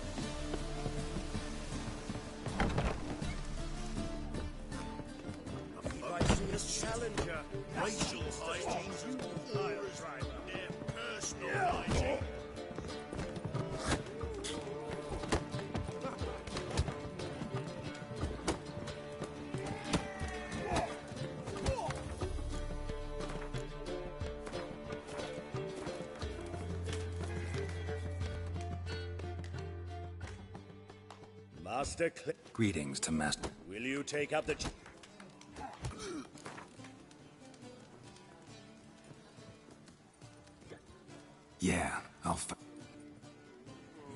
D: I see a challenger. Racial hygiene's right. Their personal hygiene. Master
B: Greetings to Master...
D: will you take up the...
B: Yeah,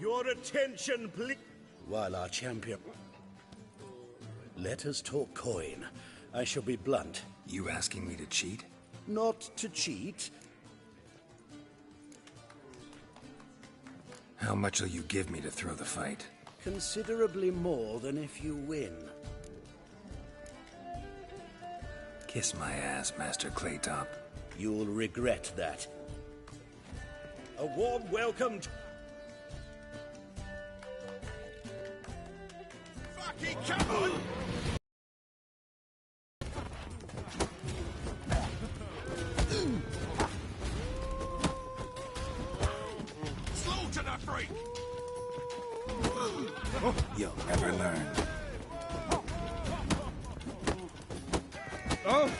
D: Your attention, please. While our champion... Let us talk coin. I shall be blunt.
B: You asking me to cheat?
D: Not to cheat.
B: How much will you give me to throw the fight?
D: Considerably more than if you win.
B: Kiss my ass, Master Claytop.
D: You'll regret that. A warm welcome to... Fucking come on! Slaughter the freak!
B: You'll never learn.
D: Oh!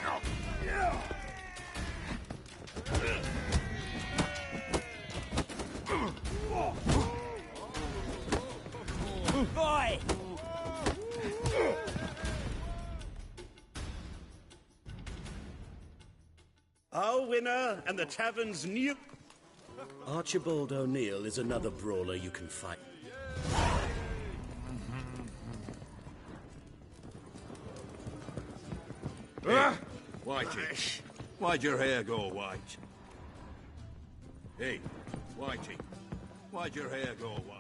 H: Boy!
D: Our winner and the tavern's new... Archibald O'Neill is another brawler you can fight.
M: Hey, Whitey, why'd your hair go white? Hey, Whitey, why'd your hair go white?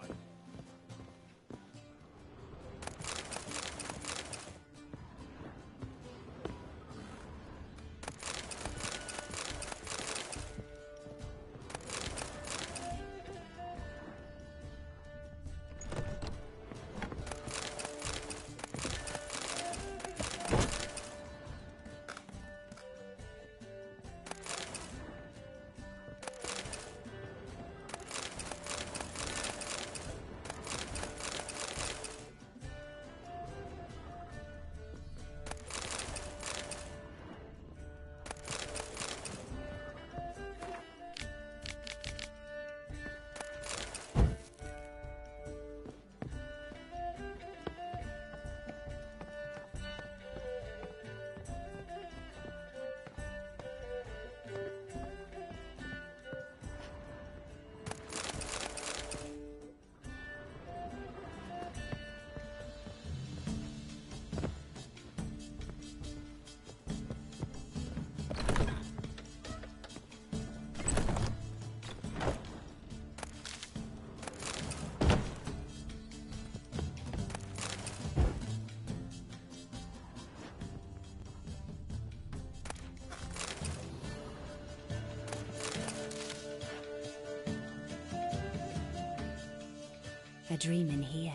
K: A dream in here.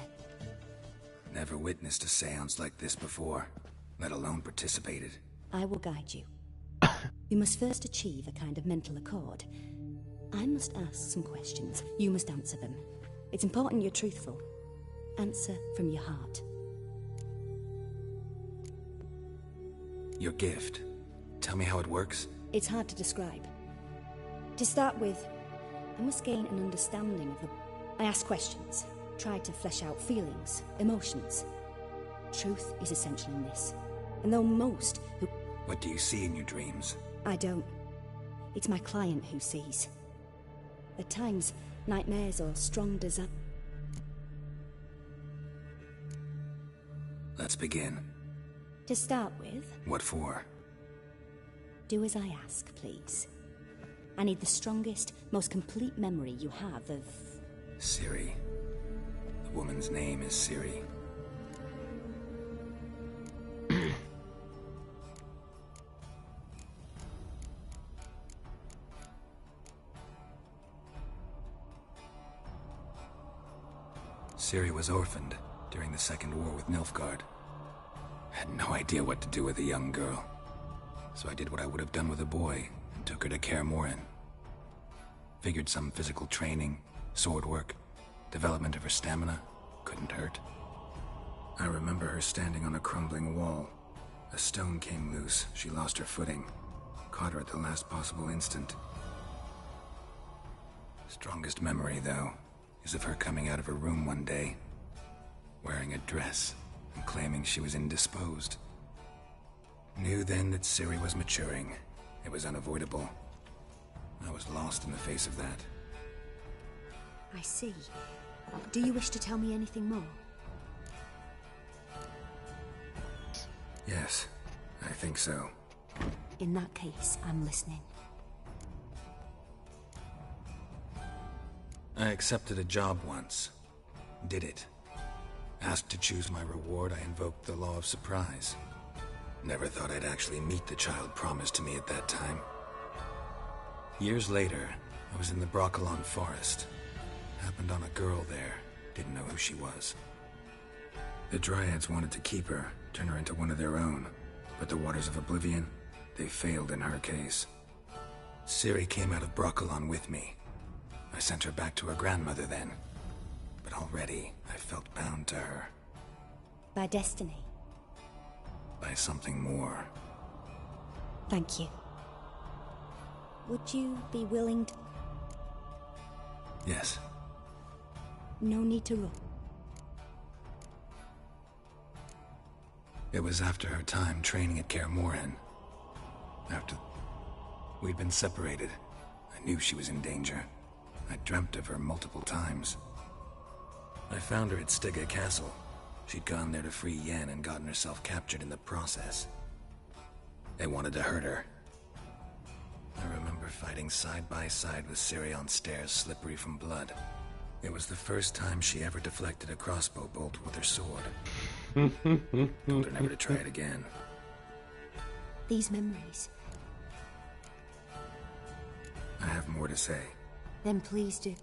B: Never witnessed a seance like this before, let alone participated.
K: I will guide you. You must first achieve a kind of mental accord. I must ask some questions. You must answer them. It's important you're truthful. Answer from your heart.
B: Your gift. Tell me how it works.
K: It's hard to describe. To start with, I must gain an understanding of the... I ask questions. Try to flesh out feelings, emotions. Truth is essential in this. And though most who...
B: What do you see in your dreams?
K: I don't. It's my client who sees. At times, nightmares or strong desire.
B: Let's begin.
K: To start with...
B: What for?
K: Do as I ask, please. I need the strongest, most complete memory you have of...
B: Ciri. The woman's name is Ciri. Ciri was orphaned during the Second War with Nilfgaard. Had no idea what to do with a young girl. So I did what I would have done with a boy and took her to Kaer Morhen. Figured some physical training, sword work, development of her stamina couldn't hurt. I remember her standing on a crumbling wall. A stone came loose, she lost her footing. Caught her at the last possible instant. Strongest memory, though, is of her coming out of her room one day, wearing a dress and claiming she was indisposed. Knew then that Ciri was maturing. It was unavoidable. I was lost in the face of that.
K: I see. Do you wish to tell me anything more?
B: Yes, I think so.
K: In that case, I'm listening.
B: I accepted a job once. Did it. Asked to choose my reward, I invoked the law of surprise. Never thought I'd actually meet the child promised to me at that time. Years later, I was in the Broccolon forest. Happened on a girl there. Didn't know who she was. The Dryads wanted to keep her, turn her into one of their own. But the Waters of Oblivion, they failed in her case. Ciri came out of Broccolon with me. I sent her back to her grandmother then. But already, I felt bound to her.
K: By destiny?
B: By something more.
K: Thank you. Would you be willing to...
B: Yes.
K: No need to run.
B: It was after her time training at Kaer Morhen. After we'd been separated, I knew she was in danger. I dreamt of her multiple times. I found her at Stygga Castle. She'd gone there to free Yen and gotten herself captured in the process. They wanted to hurt her. I remember fighting side by side with Ciri on stairs slippery from blood. It was the first time she ever deflected a crossbow bolt with her sword. Told her never to try it again.
K: These memories...
B: I have more to say.
K: Then please do.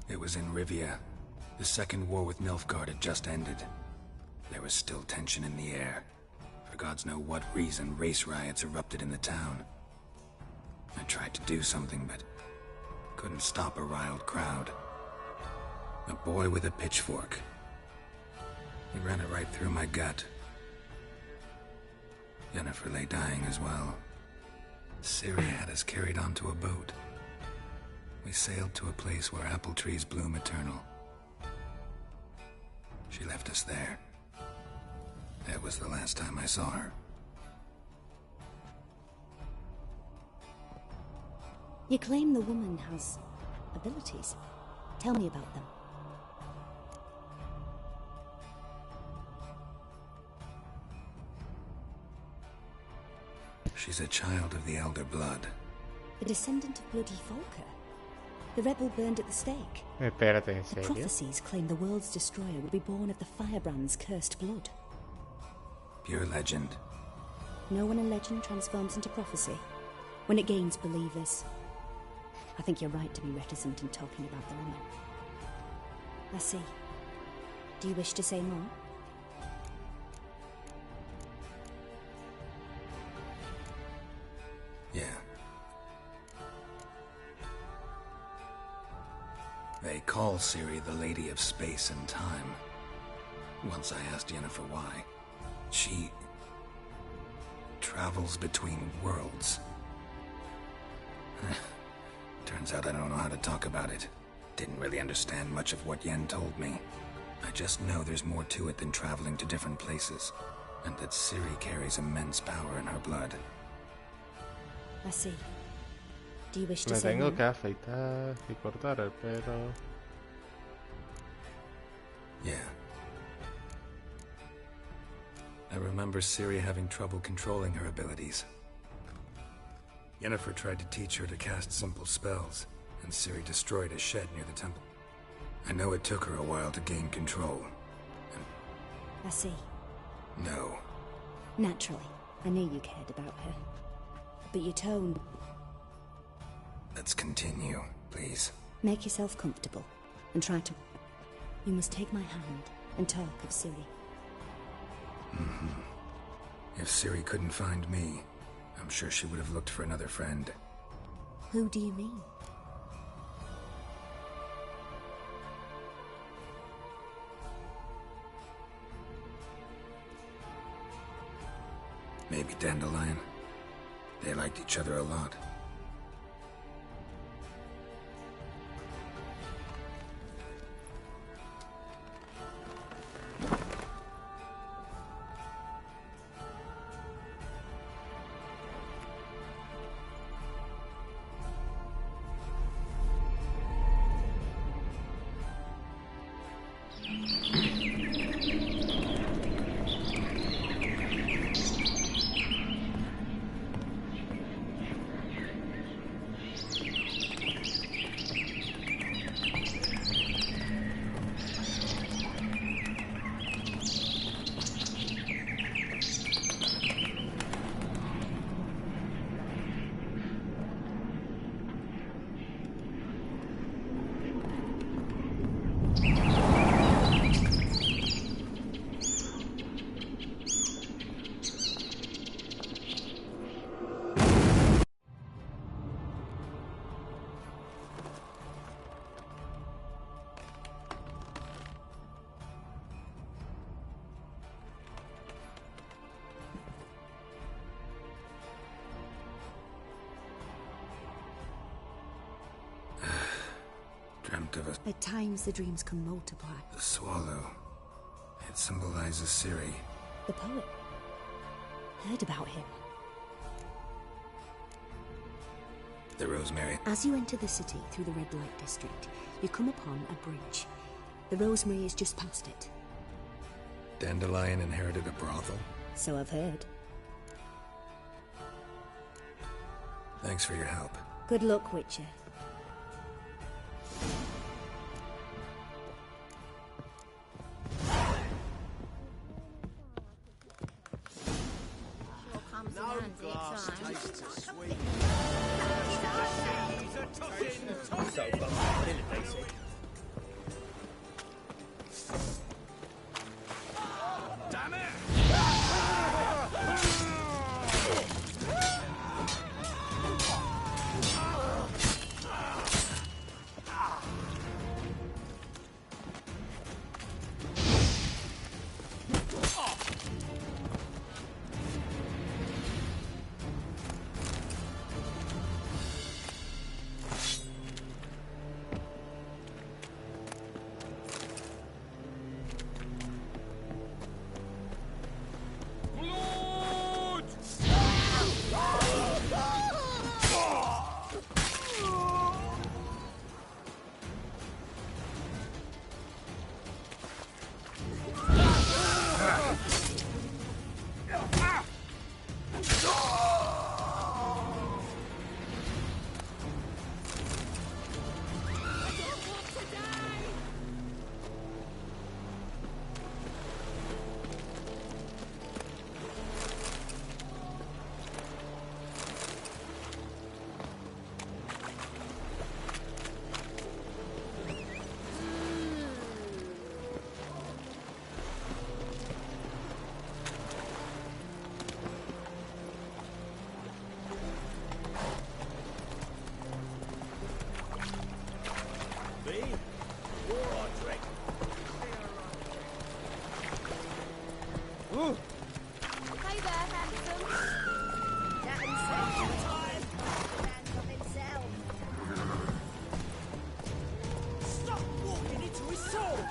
B: It was in Rivia. The Second War with Nilfgaard had just ended. There was still tension in the air. For gods know what reason, race riots erupted in the town. I tried to do something, but couldn't stop a riled crowd. A boy with a pitchfork. He ran it right through my gut. Yennefer lay dying as well. Ciri had us carried onto a boat. We sailed to a place where apple trees bloom eternal. She left us there. That was the last time I saw her.
K: You claim the woman has abilities. Tell me about them.
B: She's a child of the Elder Blood.
K: A descendant of bloody Volker. The rebel burned at the stake.
A: Espérate, ¿en
K: The
A: serio?
K: prophecies claim the world's destroyer will be born of the firebrand's cursed blood.
B: Pure legend.
K: No one in legend transforms into prophecy. When it gains believers. I think you're right to be reticent in talking about the woman. I see. Do you wish to say more?
B: Yeah. They call Ciri the Lady of Space and Time. Once I asked Yennefer why. She travels between worlds. Turns out I don't know how to talk about it. Didn't really understand much of what Yen told me. I just know there's more to it than traveling to different places, and that Ciri carries immense power in her blood.
K: I see. Do you wish to
A: Me
K: say
A: tengo
K: more?
A: que afeitar y cortar el pelo.
B: Yeah. I remember Ciri having trouble controlling her abilities. Yennefer tried to teach her to cast simple spells, and Ciri destroyed a shed near the temple. I know it took her a while to gain control.
K: I see.
B: No.
K: Naturally. I knew you cared about her. But your tone...
B: Let's continue, please.
K: Make yourself comfortable, and try to... You must take my hand and talk of Ciri.
B: If Ciri couldn't find me, I'm sure she would have looked for another friend.
K: Who do you mean?
B: Maybe Dandelion. They liked each other a lot. Dreamt of a...
K: At times, the dreams can multiply.
B: The swallow. It symbolizes Ciri.
K: The poet. Heard about him.
B: The Rosemary.
K: As you enter the city through the red light district, you come upon a bridge. The Rosemary is just past it.
B: Dandelion inherited a brothel?
K: So I've heard.
B: Thanks for your help.
K: Good luck, Witcher.
L: Hey there, handsome. That himself. Time. Hands of himself.
H: Stop walking into his sword!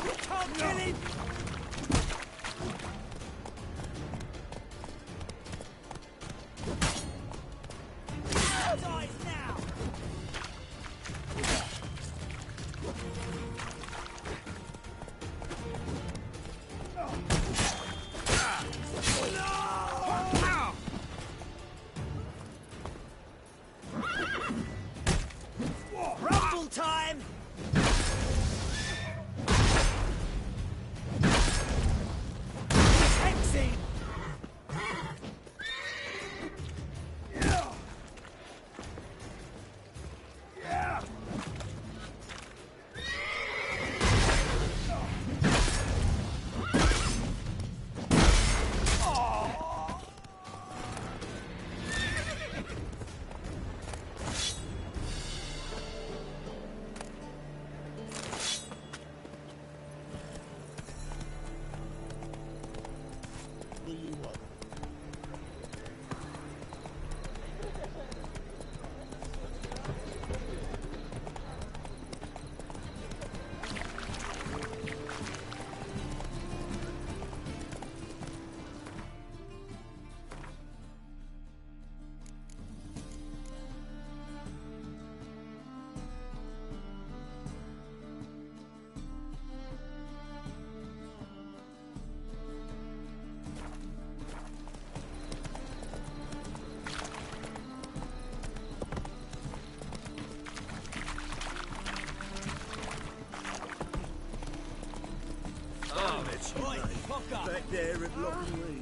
H: You can't kill him! Dies now! Rumble time! Hexing!
C: Back there at Lock Lane.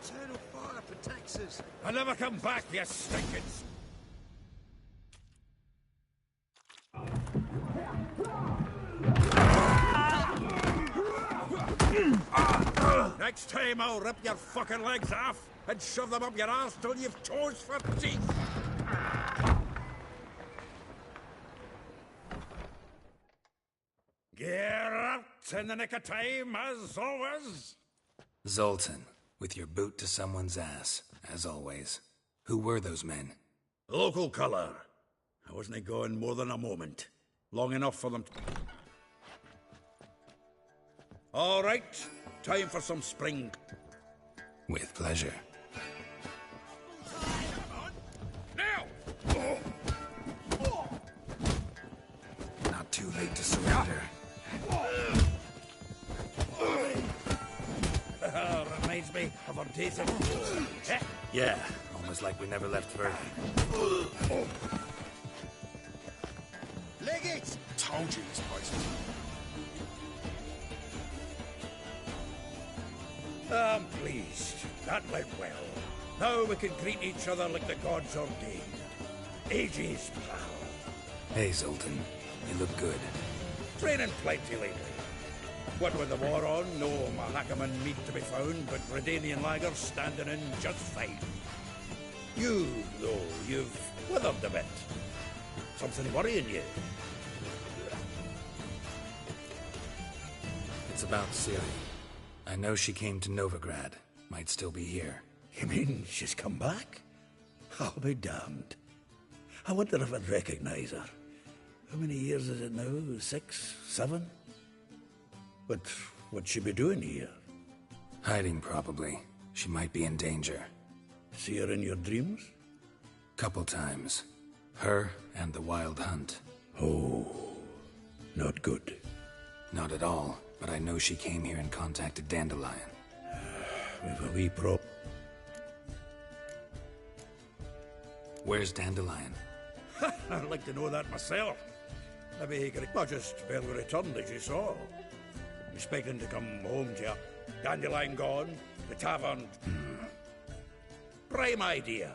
C: Eternal fire protects us.
M: I'll never come back, you stinking... Next time I'll rip your fucking legs off and shove them up your arse till you've toes for teeth. Get out in the nick of time, as always.
B: Zoltan, with your boot to someone's ass, as always. Who were those men?
M: Local colour. I wasn't going more than a moment. Long enough for them to... All right, time for some spring.
B: With pleasure.
M: Now!
B: Not too late to surrender.
M: Reminds me of our days at... Eh?
B: Yeah, almost like we never left Bergen.
C: Leg it!
J: Told you this place was...
M: I'm pleased. That went well. Now we can greet each other like the gods ordained. Ages, pal.
B: Hey, Zoltan. You look good.
M: Training plenty lately. What with the war on, no Mahakaman meat to be found, but Redanian lagers standing in just fine. You, though, you've withered a bit. Something worrying you?
B: It's about Ciri. I know she came to Novigrad. Might still be here.
M: You mean she's come back? I'll be damned. I wonder if I'd recognize her. How many years is it now? 6, 7? But what'd she be doing here?
B: Hiding, probably. She might be in danger.
M: See her in your dreams?
B: Couple times. Her and the Wild Hunt.
M: Oh, not good.
B: Not at all, but I know she came here and contacted Dandelion.
M: With a wee prop.
B: Where's Dandelion?
M: I'd like to know that myself. Maybe he could have just barely returned, as you saw. Expecting to come home to you. Dandelion gone, the tavern... Prime idea.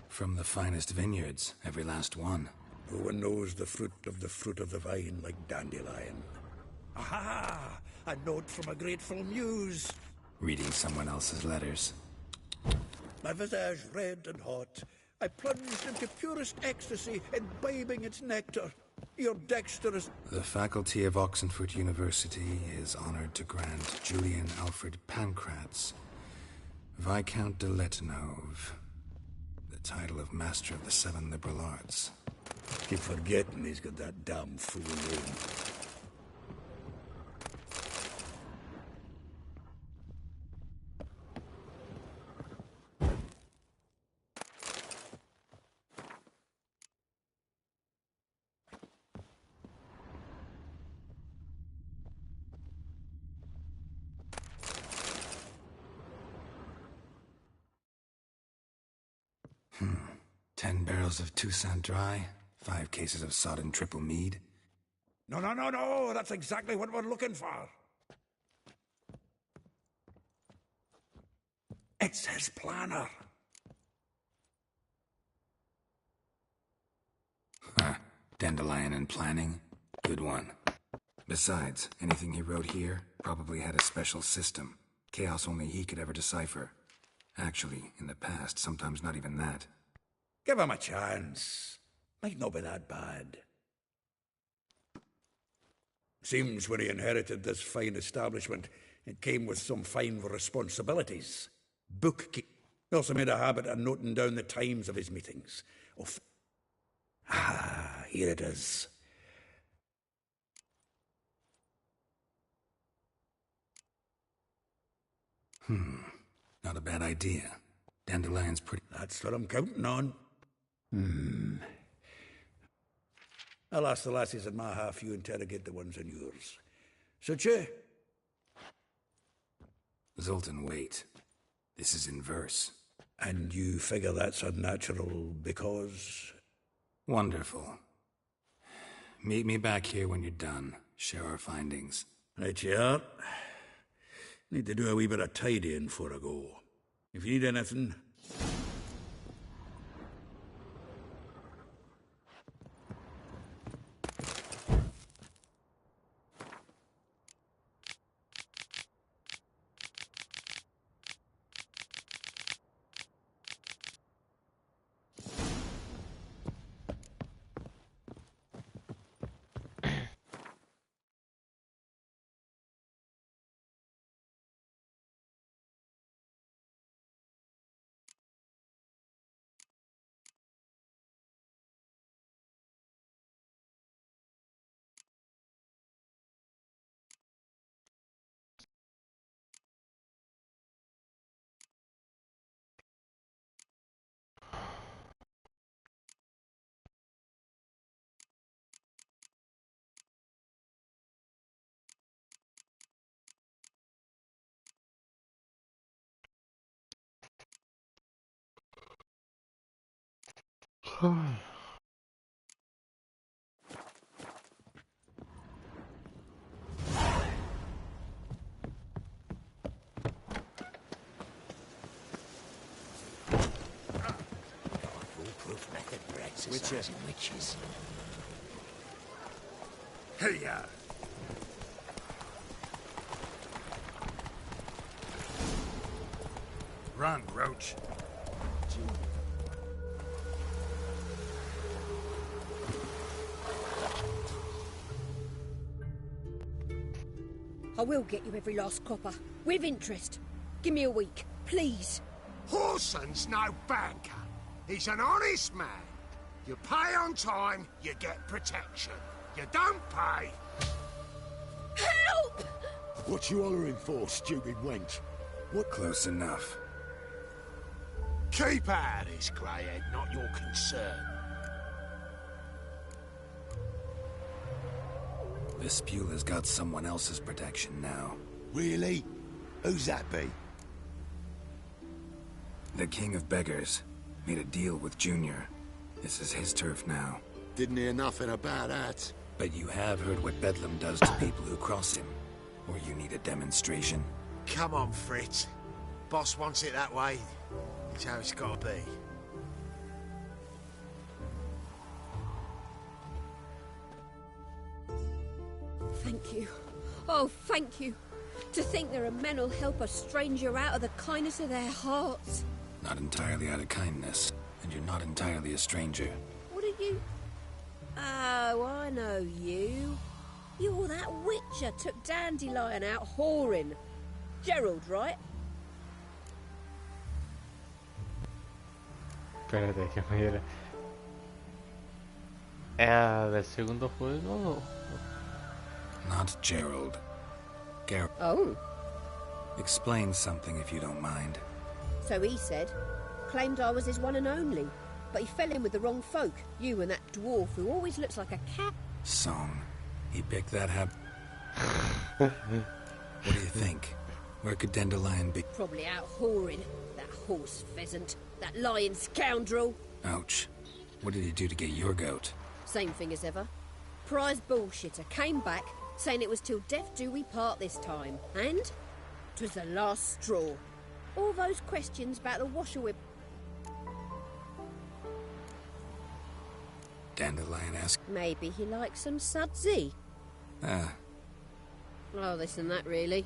B: From the finest vineyards, every last one.
M: Who one knows the fruit of the vine like dandelion. Aha! A note from a grateful muse.
B: Reading someone else's letters.
M: My visage red and hot, I plunged into purest ecstasy, imbibing its nectar. Your dexterous...
B: The faculty of Oxenford University is honored to grant Julian Alfred Pancratz, Viscount de Letenove, the title of Master of the Seven Liberal Arts.
M: Keep forgetting he's got that damn fool name.
B: Hmm. 10 barrels of Toussaint Dry, 5 cases of sodden triple mead.
M: No, that's exactly what we're looking for. It's his planner.
B: Huh. Dandelion and planning. Good one. Besides, anything he wrote here probably had a special system. Chaos only he could ever decipher. Actually, in the past, sometimes not even that.
M: Give him a chance. Might not be that bad. Seems when he inherited this fine establishment, it came with some fine responsibilities. Bookkeep. He also made a habit of noting down the times of his meetings. Here it is.
B: Not a bad idea. Dandelion's pretty...
M: That's what I'm counting on. I'll ask the lassies in my half, you interrogate the ones in yours. Suche?
B: Zoltan, wait. This is in verse.
M: And you figure that's unnatural because...
B: Wonderful. Meet me back here when you're done. Share our findings.
M: Right you are. Need to do a wee bit of tidying before I go. If you need anything...
H: Witches.
M: Hey, ya!
J: Run, Roach.
K: I will get you every last copper, with interest. Give me a week, please.
J: Horson's no banker. He's an honest man. You pay on time, you get protection. You don't pay...
K: Help!
J: What you hollering for, stupid wench?
B: What? Close enough.
J: Keep out of this, greyhead, not your concern.
B: Vespula's got someone else's protection now.
J: Really? Who's that be?
B: The King of Beggars made a deal with Junior. This is his turf now.
J: Didn't hear nothing about that.
B: But you have heard what Bedlam does to people who cross him. Or you need a demonstration?
J: Come on, Fritz. Boss wants it that way. It's how it's gotta be.
E: Thank you. Oh, thank you. To think there are men who'll help a stranger out of the kindness of their hearts.
B: Not entirely out of kindness, and you're not entirely a stranger.
E: What are you... Oh, I know you. You're that witcher took Dandelion out whoring. Gerald, right?
A: Espérate, que me diera. ¿Era del segundo juego?
B: Not Gerald. Garrett.
E: Oh.
B: Explain something if you don't mind.
E: So he said. Claimed I was his one and only. But he fell in with the wrong folk. You and that dwarf who always looks like a cat.
B: Song. He picked that up. What do you think? Where could Dandelion be?
E: Probably out whoring. That horse pheasant. That lying scoundrel.
B: Ouch. What did he do to get your goat?
E: Same thing as ever. Prize bullshitter came back, saying it was till death do we part this time. And 'twas the last straw. All those questions about the washerwomen.
B: Dandelion asked.
E: Maybe he likes some sudsy.
B: Ah.
E: Oh, this and that, really.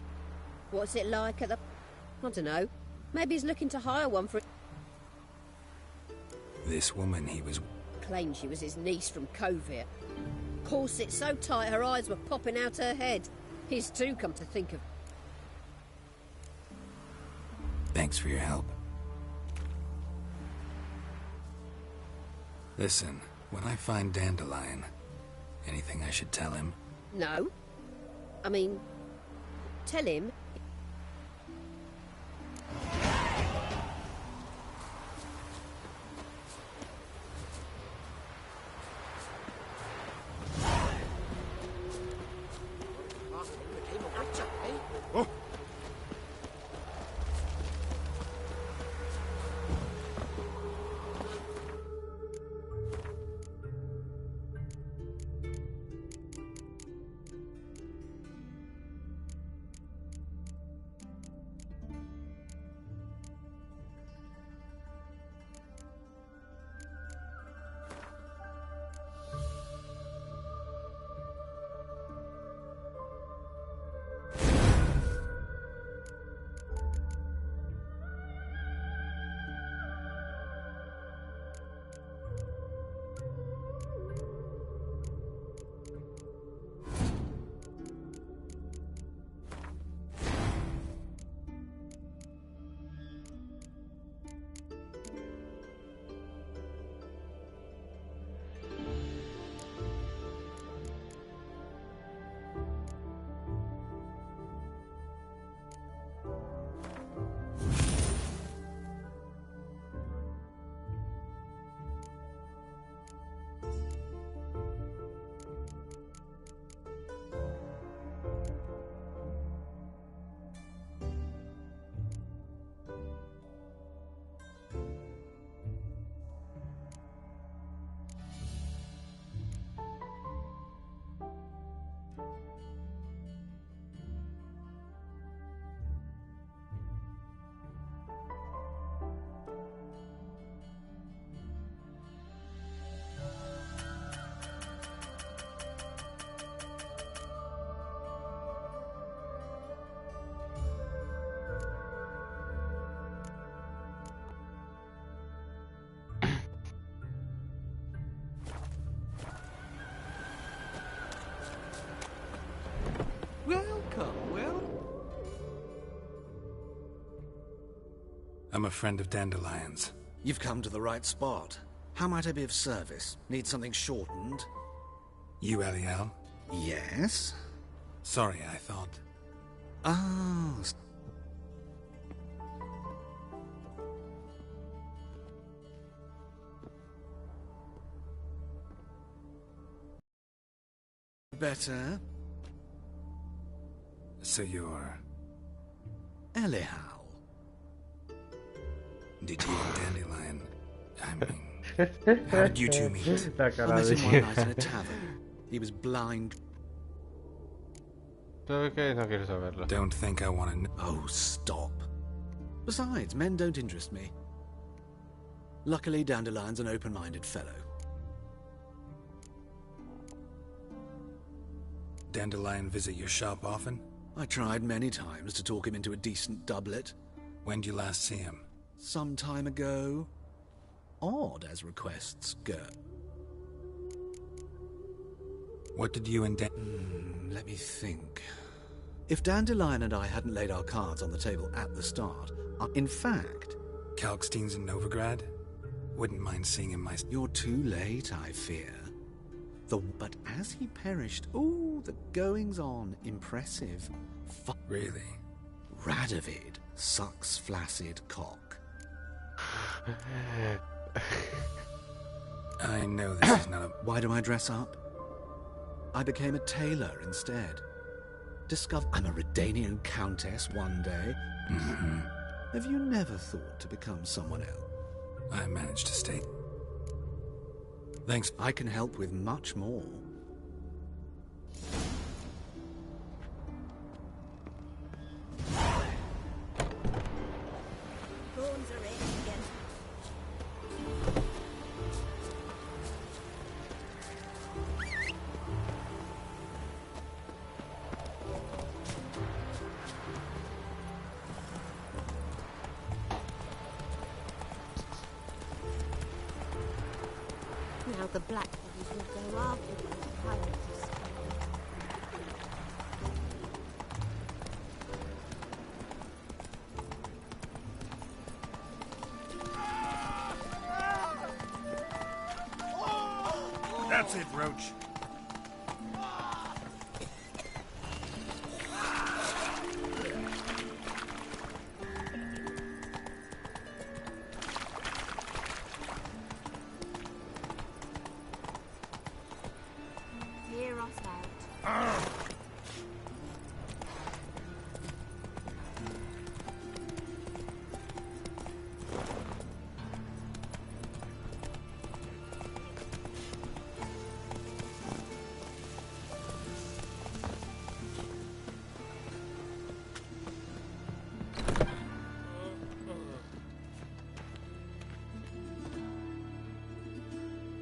E: What's it like at the... I don't know. Maybe he's looking to hire one for...
B: This woman he was...
E: Claimed she was his niece from Covert. Corset so tight her eyes were popping out her head. His too, come to think of...
B: Thanks for your help. Listen, when I find Dandelion, anything I should tell him?
E: No. I mean, tell him...
H: Welcome, Will.
B: I'm a friend of Dandelion's.
I: You've come to the right spot. How might I be of service? Need something shortened?
B: You, Eliel?
I: Yes?
B: Sorry, I thought...
I: Ah... Better?
B: So you're...
I: Eliel.
B: Did you and Dandelion... I mean... How did you two meet?
I: I met him one night in a tavern. He was blind.
A: No quiero saberlo.
B: Don't think I want to know.
I: Oh, stop. Besides, men don't interest me. Luckily, Dandelion's an open-minded fellow.
B: Dandelion visit your shop often?
N: I tried many times to talk him into a decent doublet.
B: When'd you last see him?
N: Some time ago. Odd as requests go.
B: What did you and
N: Let me think. If Dandelion and I hadn't laid our cards on the table at the start, in fact...
B: Kalkstein's in Novigrad? Wouldn't mind seeing him myself.
N: You're too late, I fear. But as he perished, ooh, the goings-on, impressive.
B: Really?
N: Radovid sucks flaccid cock.
B: I know this is not a...
N: Why do I dress up? I became a tailor instead. Discover I'm a Redanian countess one day. Have you never thought to become someone else?
B: I managed to stay. Thanks.
N: I can help with much more.
K: Bones are in again.
E: Now the black ones will go after these pirates.
D: That's it, Roach.
L: Hear us out.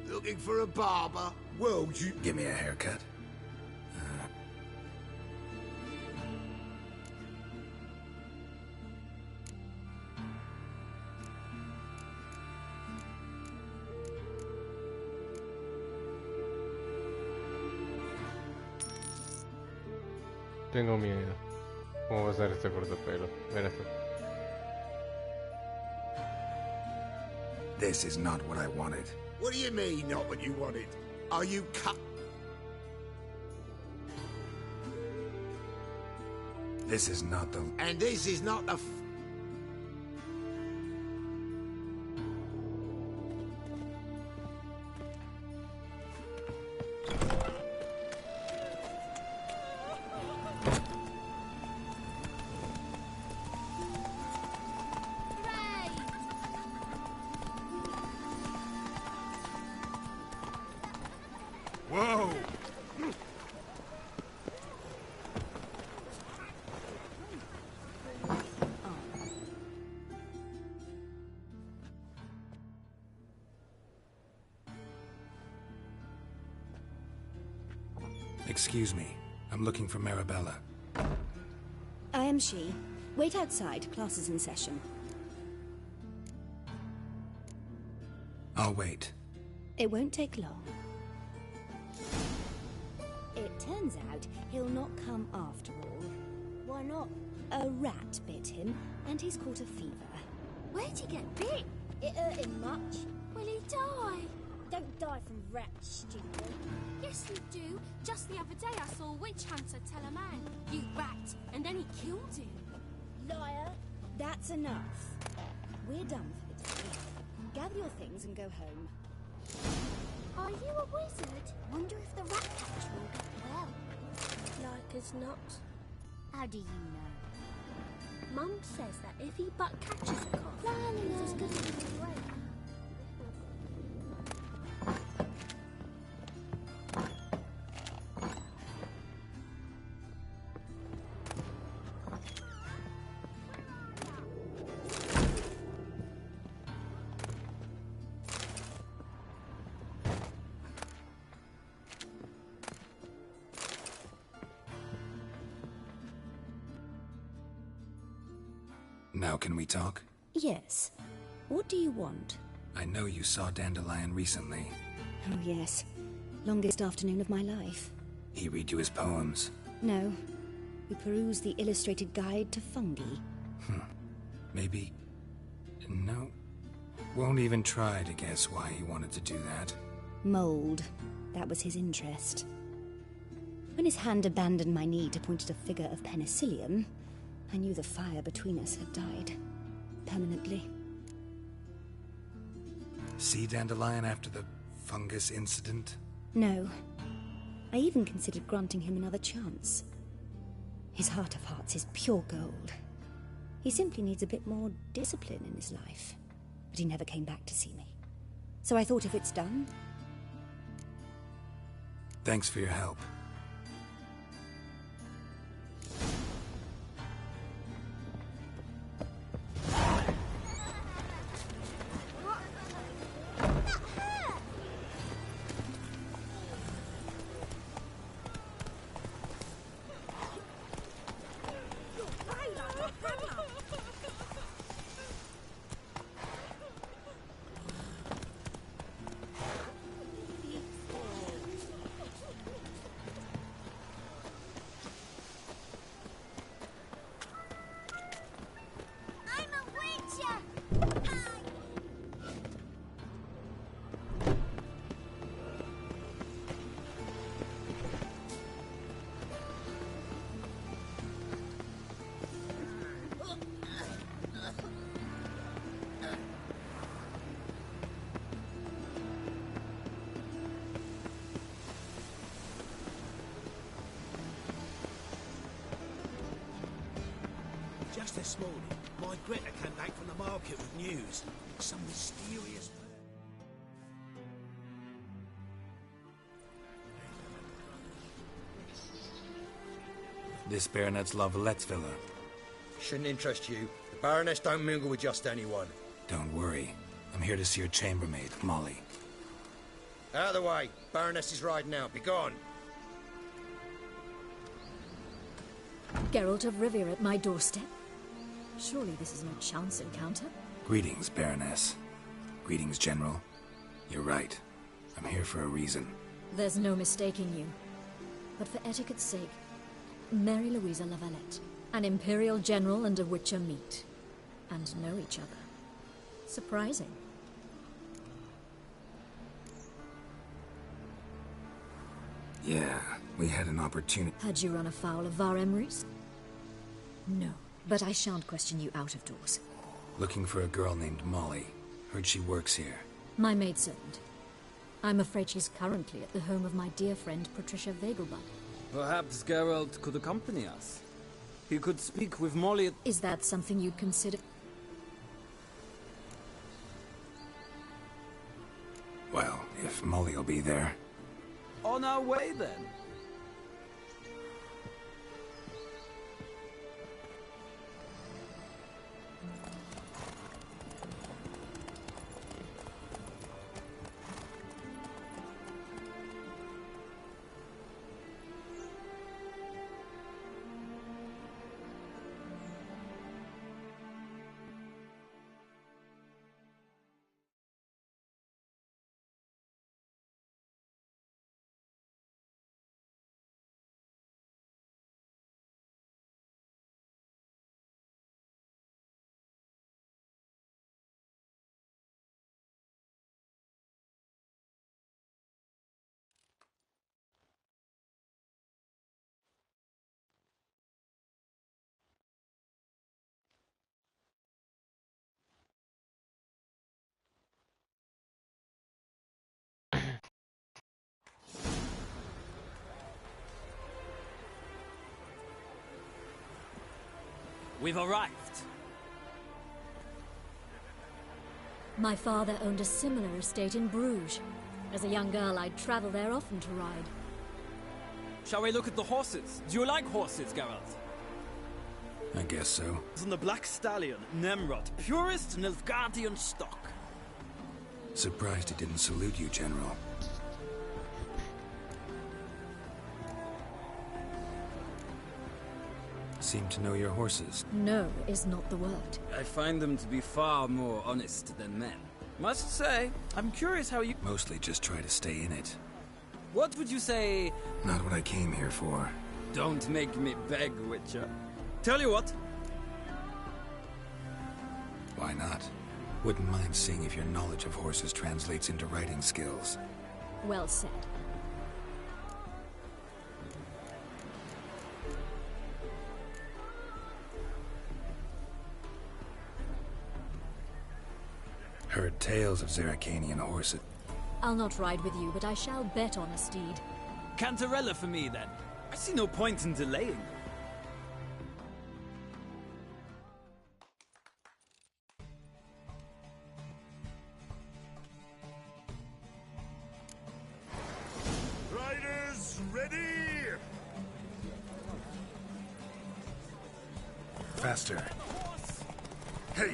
C: Looking for a barber?
B: Well, you... Give me a haircut.
A: Tengo miedo. ¿Cómo va a ser este corto pelo? Mira esto.
B: This is not what I wanted.
J: What do you mean, not what you wanted? Are you cut?
B: This is not the...
J: And this is not the...
D: Whoa!
B: Excuse me. I'm looking for Marabella.
K: I am she. Wait outside. Class is in session.
B: I'll wait.
K: It won't take long. It turns out he'll not come after all.
L: Why not?
K: A rat bit him, and he's caught a fever.
L: Where'd he get bit?
E: It hurt him much.
L: Will he die?
E: Don't die from rats, stupid.
L: Yes, you do. Just the other day I saw a witch hunter tell a man, "You rat," and then he killed him.
E: Liar.
K: That's enough. We're done for the day. Gather your things and go home.
L: Are you a wizard? Wonder if the rat catcher will get well. Like as not.
E: How do you know?
L: Mum says that if he but catches a cough, he's as good as his way.
B: Now can we talk?
K: Yes. What do you want?
B: I know you saw Dandelion recently.
K: Oh, yes. Longest afternoon of my life.
B: He read you his poems?
K: No. We perused the illustrated guide to fungi.
B: Maybe... No. Won't even try to guess why he wanted to do that.
K: Mold. That was his interest. When his hand abandoned my knee to point at a figure of penicillium, I knew the fire between us had died. Permanently.
B: See Dandelion after the fungus incident?
K: No. I even considered granting him another chance. His heart of hearts is pure gold. He simply needs a bit more discipline in his life. But he never came back to see me. So I thought if it's done...
B: Thanks for your help.
I: Just this morning, my Greta came back from the market with news. Some mysterious...
B: This Baronet's La Vallette's villa.
O: Shouldn't interest you. The Baroness don't mingle with just anyone.
B: Don't worry. I'm here to see your chambermaid, Molly.
O: Out of the way. Baroness is riding out. Be gone.
P: Geralt of Rivia at my doorstep? Surely this is no chance encounter?
B: Greetings, Baroness. Greetings, General. You're right. I'm here for a reason.
P: There's no mistaking you. But for etiquette's sake, Mary Louisa La Valette, an Imperial General and a Witcher meet. And know each other. Surprising.
B: Yeah, we had an opportunity.
P: Had you run afoul of Var Emrys? No, but I shan't question you out of doors.
B: Looking for a girl named Molly. Heard she works here.
P: My maidservant. I'm afraid she's currently at the home of my dear friend Patricia Vegelbud.
H: Perhaps Geralt could accompany us. He could speak with Molly.
P: Is that something you'd consider?
B: Well, if Molly'll be there.
H: On our way, then. We've arrived.
P: My father owned a similar estate in Bruges. As a young girl, I'd travel there often to ride.
H: Shall we look at the horses? Do you like horses, Geralt?
B: I guess so.
H: On the Black Stallion, Nemrod, purest Nilfgaardian stock.
B: Surprised he didn't salute you, General. seem to know your horses.
P: No is not the word.
H: I find them to be far more honest than men. Must say, I'm curious how you...
B: Mostly just try to stay in it.
H: What would you say...
B: Not what I came here for.
H: Don't make me beg, Witcher. Tell you what.
B: Why not? Wouldn't mind seeing if your knowledge of horses translates into riding skills.
P: Well said.
B: Heard tales of Zeracanian horses.
P: I'll not ride with you, but I shall bet on a steed.
H: Cantarella for me, then. I see no point in delaying.
D: Riders, ready?
J: Faster.
D: Hey!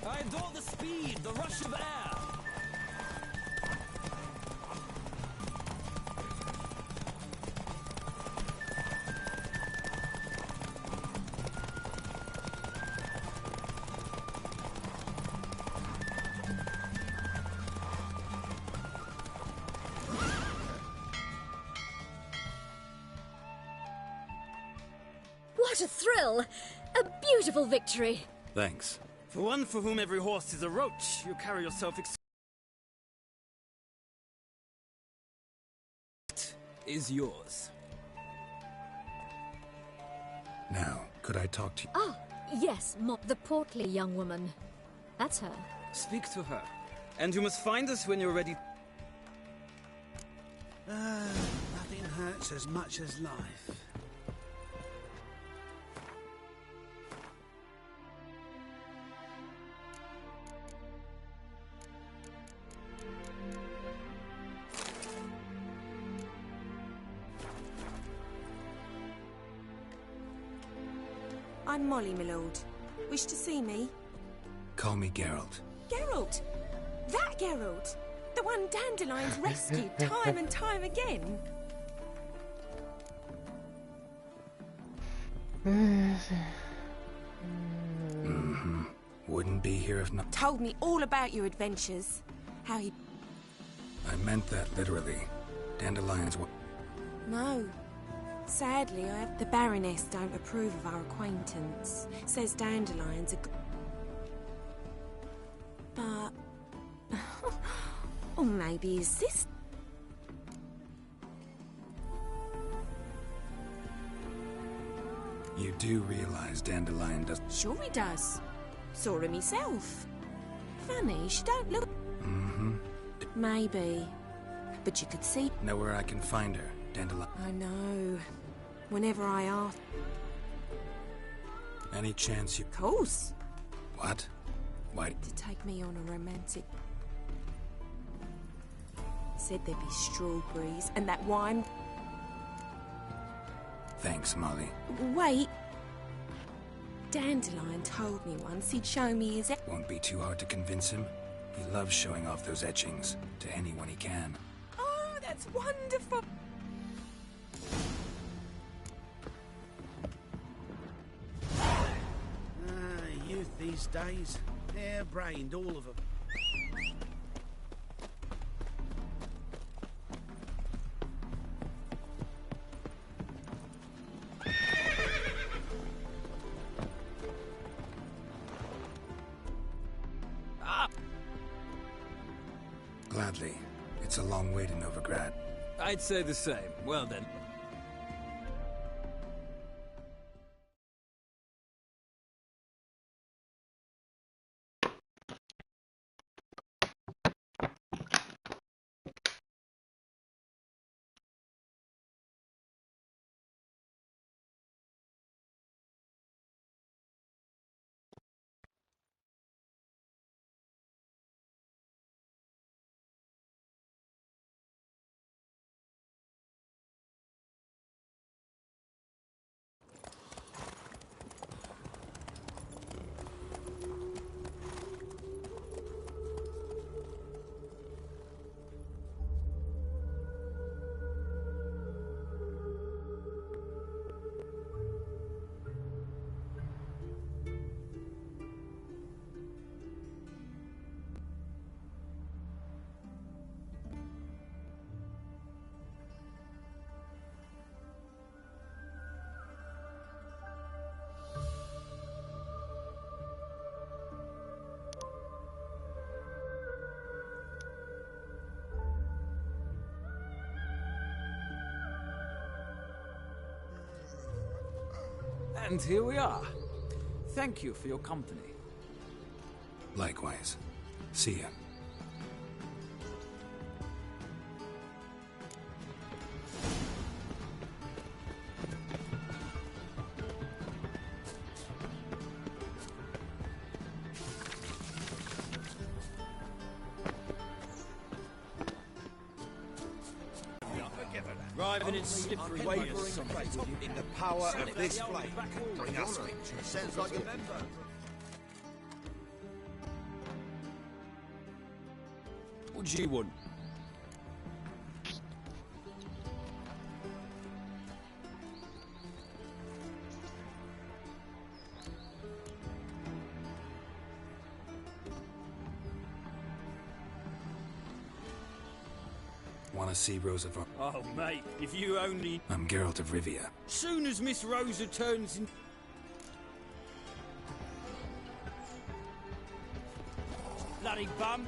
H: I adore the speed, the rush of air.
P: What a thrill! A beautiful victory!
B: Thanks.
H: For one for whom every horse is a roach, you carry yourself is yours.
B: Now, could I talk to you?
P: Ah, yes, the portly young woman. That's her.
H: Speak to her. And you must find us when you're ready.
I: Nothing hurts as much as life.
Q: I'm Molly, my lord. Wish to see me?
B: Call me Geralt.
Q: Geralt! That Geralt! The one Dandelion's rescued time and time again!
B: Mm-hmm. Wouldn't be here if not...
Q: Told me all about your adventures. How he...
B: I meant that literally. Dandelions...
Q: No. Sadly, the Baroness don't approve of our acquaintance. Says dandelions are... But... or maybe his sister...
B: You do realize Dandelion does...
Q: Sure he does. Saw her myself. Funny, she don't look...
B: Mm-hmm.
Q: Maybe. But you could see...
B: Know where I can find her, Dandelion.
Q: I know. Whenever I ask...
B: Any chance you...
Q: Of course.
B: What? Why...
Q: To take me on a romantic... Said there'd be strawberries and that wine...
B: Thanks, Molly.
Q: Wait. Dandelion told me once he'd show me his...
B: Won't be too hard to convince him. He loves showing off those etchings to anyone he can.
Q: Oh, that's wonderful.
I: Youth these days. Hair-brained, all of them.
B: Gladly. It's a long way to Novigrad.
H: I'd say the same. Well then. And here we are. Thank you for your company.
B: Likewise. See ya.
H: Writhing and slippery, wavering
C: in the power of this flame. Bring us pictures. Sounds like a member.
H: What do you want?
B: Want to see Rosa von...
H: Oh, mate, if you only...
B: I'm Geralt of Rivia.
H: Soon as Miss Rosa turns in... Bloody bum.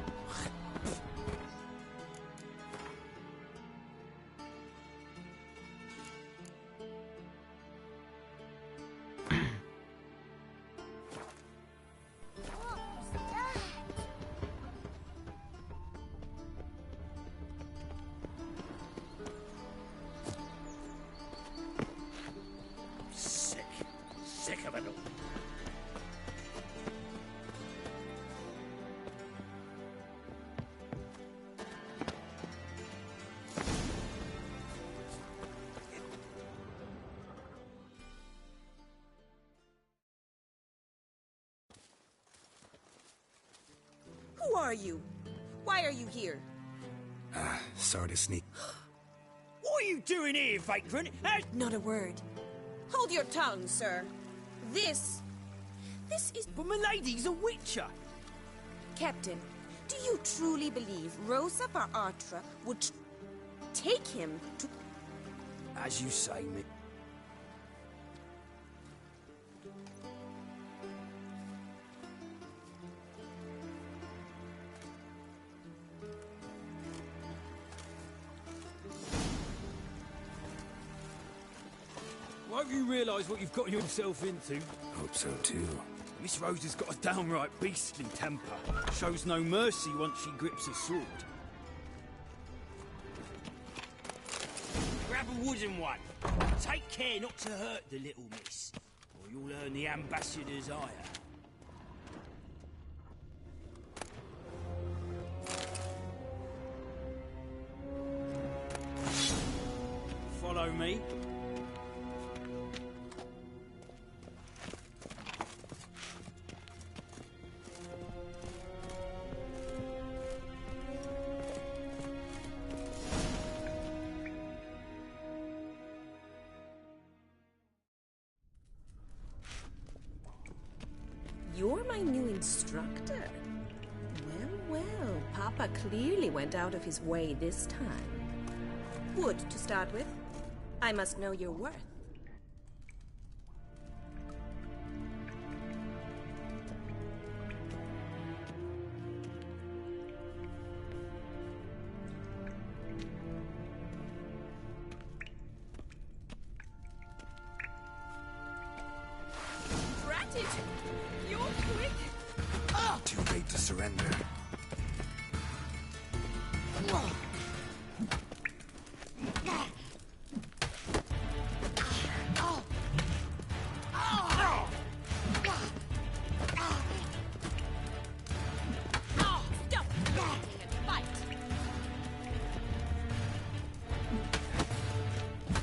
I: Sick of it all.
Q: Who are you? Why are you here?
B: Sorry to sneak.
H: What are you doing here, vagrant?
Q: Not a word. Hold your tongue, sir. This is...
H: But milady's a witcher.
Q: Captain, do you truly believe Rosa Bar Artra would take him to...
H: As you say, me. Won't you realise what you've got yourself into?
B: Hope so, too.
H: Miss Rosa's got a downright beastly temper. Shows no mercy once she grips a sword. Grab a wooden one. Take care not to hurt the little miss, or you'll earn the ambassador's ire. Follow me.
Q: You're my new instructor. Well, Papa clearly went out of his way this time. Wood, to start with. I must know your worth.
L: You're quick.
B: Too late to surrender.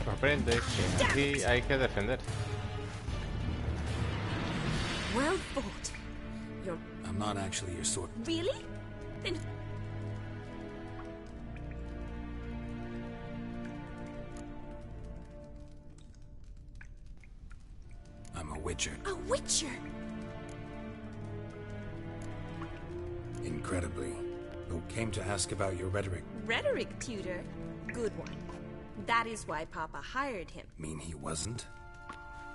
A: Aprende que aquí hay que defender.
Q: Well fought. You're...
B: I'm not actually your sword.
Q: Really? Then...
B: I'm a witcher.
Q: A witcher?
B: Incredibly. Who came to ask about your rhetoric.
Q: Rhetoric tutor? Good one. That is why Papa hired him.
B: Mean he wasn't?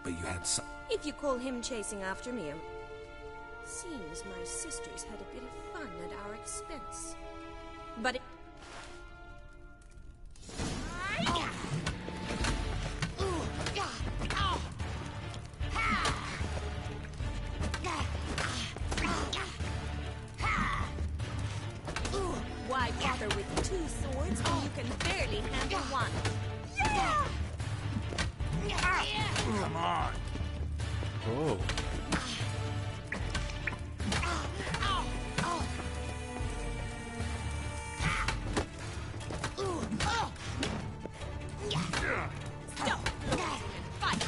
B: But you had some...
Q: If you call him chasing after me, seems my sisters had a bit of fun at our expense. But it... father with 2 swords when you can barely handle one.
D: Come on.
A: Oh.
Q: Stop! Fight!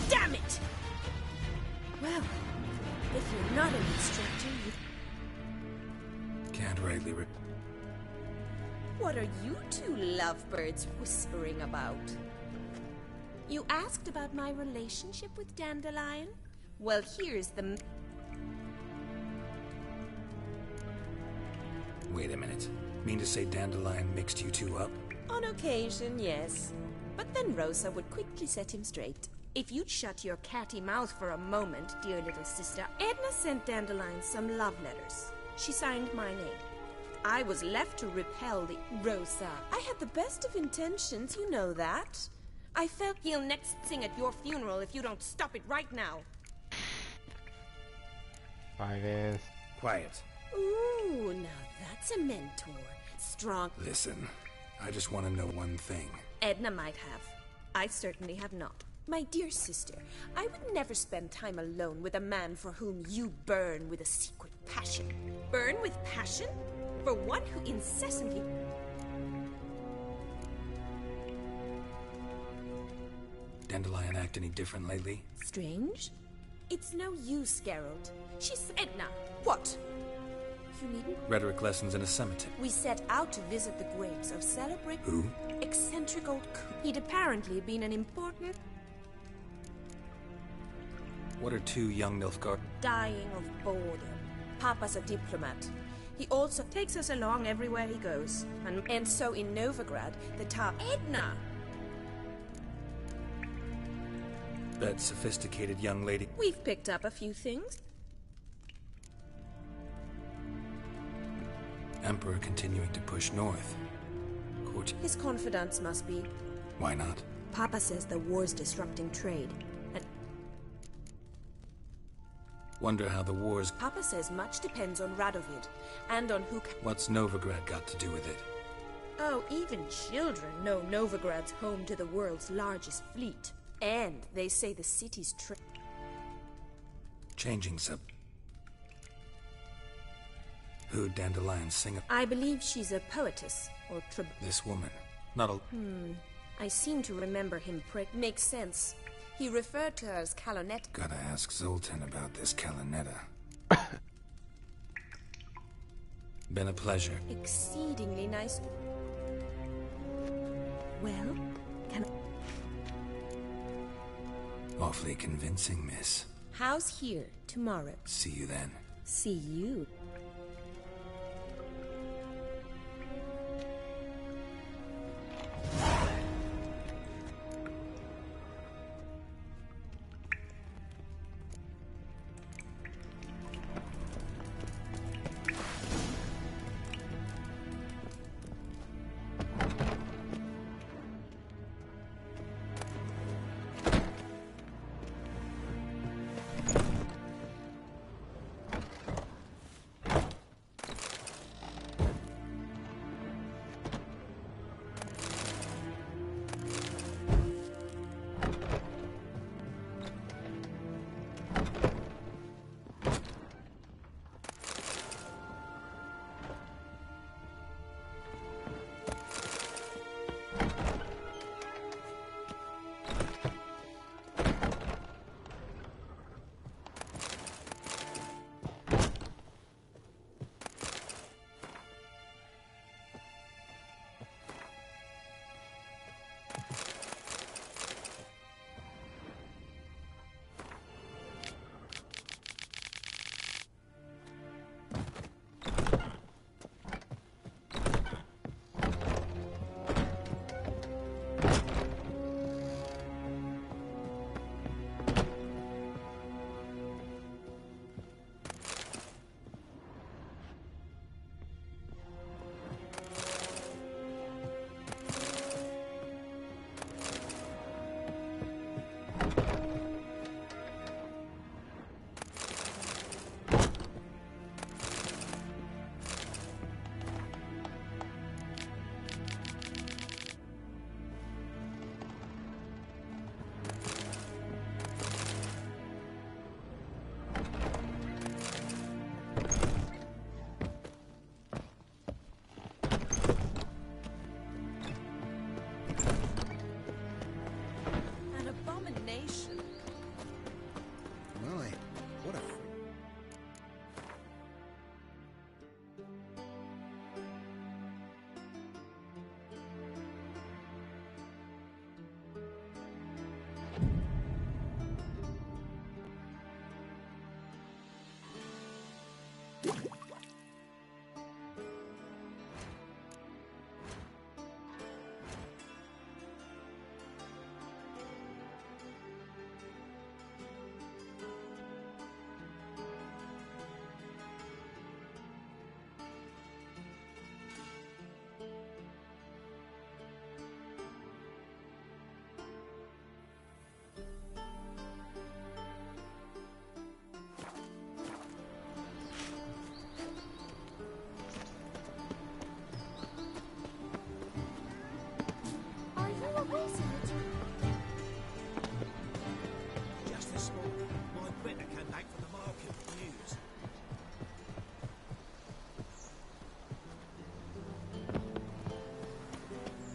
Q: Damn it! Well, if you're not an instructor, you...
B: Can't rightly
Q: What are you two lovebirds whispering about? You asked about my relationship with Dandelion? Well, here's the...
B: Wait a minute. Mean to say Dandelion mixed you two up?
Q: On occasion, yes. But then Rosa would quickly set him straight. If you'd shut your catty mouth for a moment, dear little sister, Edna sent Dandelion some love letters. She signed my name. I was left to repel the... Rosa, I had the best of intentions, you know that. I felt he'll next sing at your funeral if you don't stop it right now.
A: Vale.
B: Quiet.
Q: Ooh, now that's a mentor. Strong...
B: Listen, I just want to know one thing.
Q: Edna might have. I certainly have not. My dear sister, I would never spend time alone with a man for whom you burn with a secret passion. Burn with passion? For one who incessantly...
B: Dandelion act any different lately?
Q: Strange? It's no use, Geralt. She's... Edna! What? You needn't...
B: Rhetoric lessons in a cemetery.
Q: We set out to visit the graves of celebrate...
B: Who?
Q: Eccentric old... He'd apparently been an important...
B: What are 2 young Nilfgaard?
Q: Dying of boredom. Papa's a diplomat. He also takes us along everywhere he goes. And so in Novigrad, the top... Edna!
B: That sophisticated young lady.
Q: We've picked up a few things.
B: Emperor continuing to push north.
Q: His confidants must be.
B: Why not?
Q: Papa says the war's disrupting trade. And
B: wonder how the war's...
Q: Papa says much depends on Radovid, and on who...
B: What's Novigrad got to do with it?
Q: Oh, even children know Novigrad's home to the world's largest fleet. And they say the city's
B: Changing sub... Who'd Dandelion sing a...
Q: I believe she's a poetess, or
B: This woman. Not a...
Q: I seem to remember him Makes sense. He referred to her as Calonetta.
B: Gotta ask Zoltan about this Calonetta. Been a pleasure.
Q: Exceedingly nice. Well, can I...
B: Awfully convincing, miss.
Q: How's here tomorrow?
B: See you then.
Q: See you.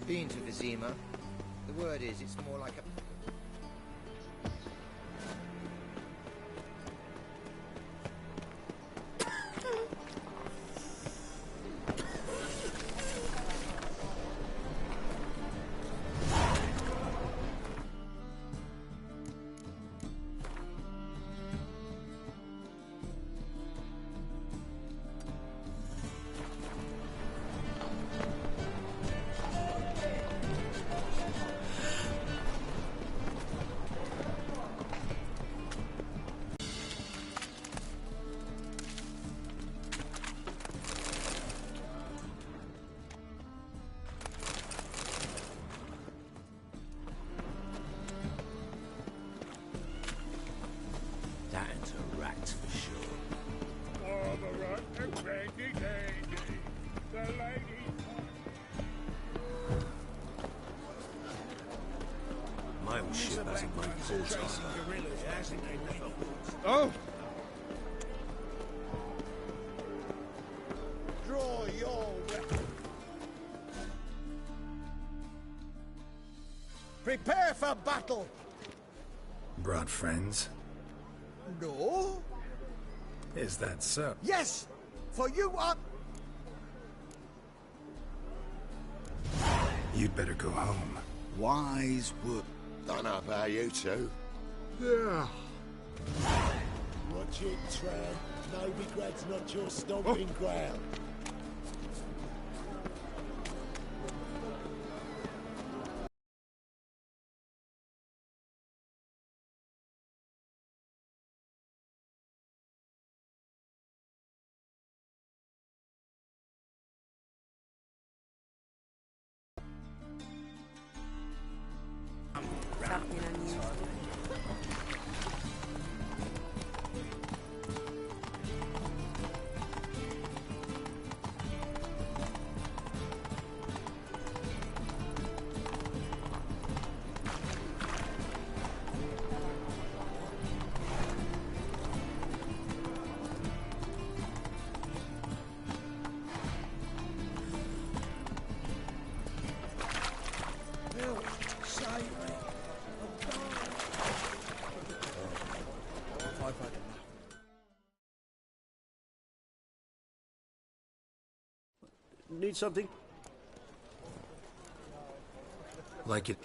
O: Beans with Vizima. The word is, it's more like a...
I: That's a rat for sure.
D: Oh, the rat and Randy Dandy. The lady.
I: My old ship hasn't made calls
D: Oh!
C: Draw your weapon. Prepare for battle.
B: Brought friends?
C: No.
B: Is that so?
C: Yes, for you are...
B: You'd better go home.
C: Wise wood.
R: Don't know about you two.
C: Yeah.
R: Watch it, tramp. Novigrad's not your stomping ground.
Q: Something unusual.
R: Help, save me.
I: Need something?
B: Like it.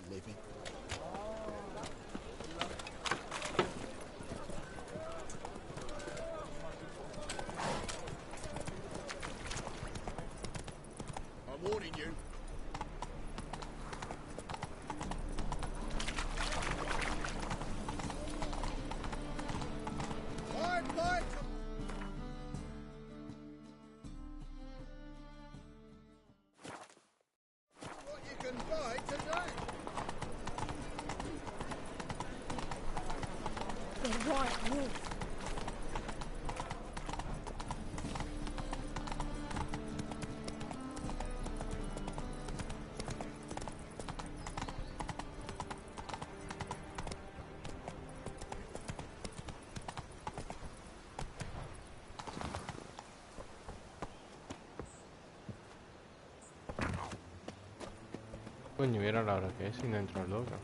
C: Living.
J: I'm warning you.
K: Right, move.
A: Coño, mira la hora que es y no entro al logro.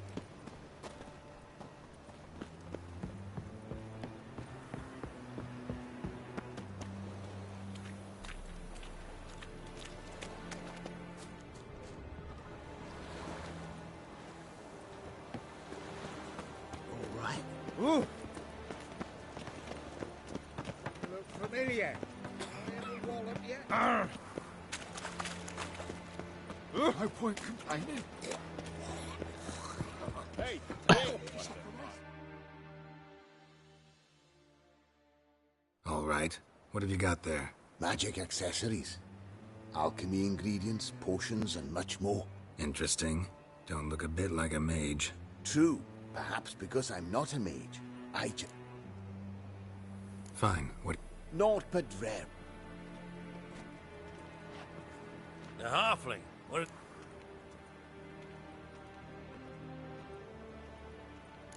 C: All right. Ooh. Look familiar. Any wall up yet?
G: No point complaining.
C: Hey,
B: All right. What have you got there?
R: Magic accessories. Alchemy ingredients, potions, and much more.
B: Interesting. Don't look a bit like a mage.
R: True. Perhaps because I'm not a mage.
B: Fine. What?
R: Naught but rare.
H: The halfling. What?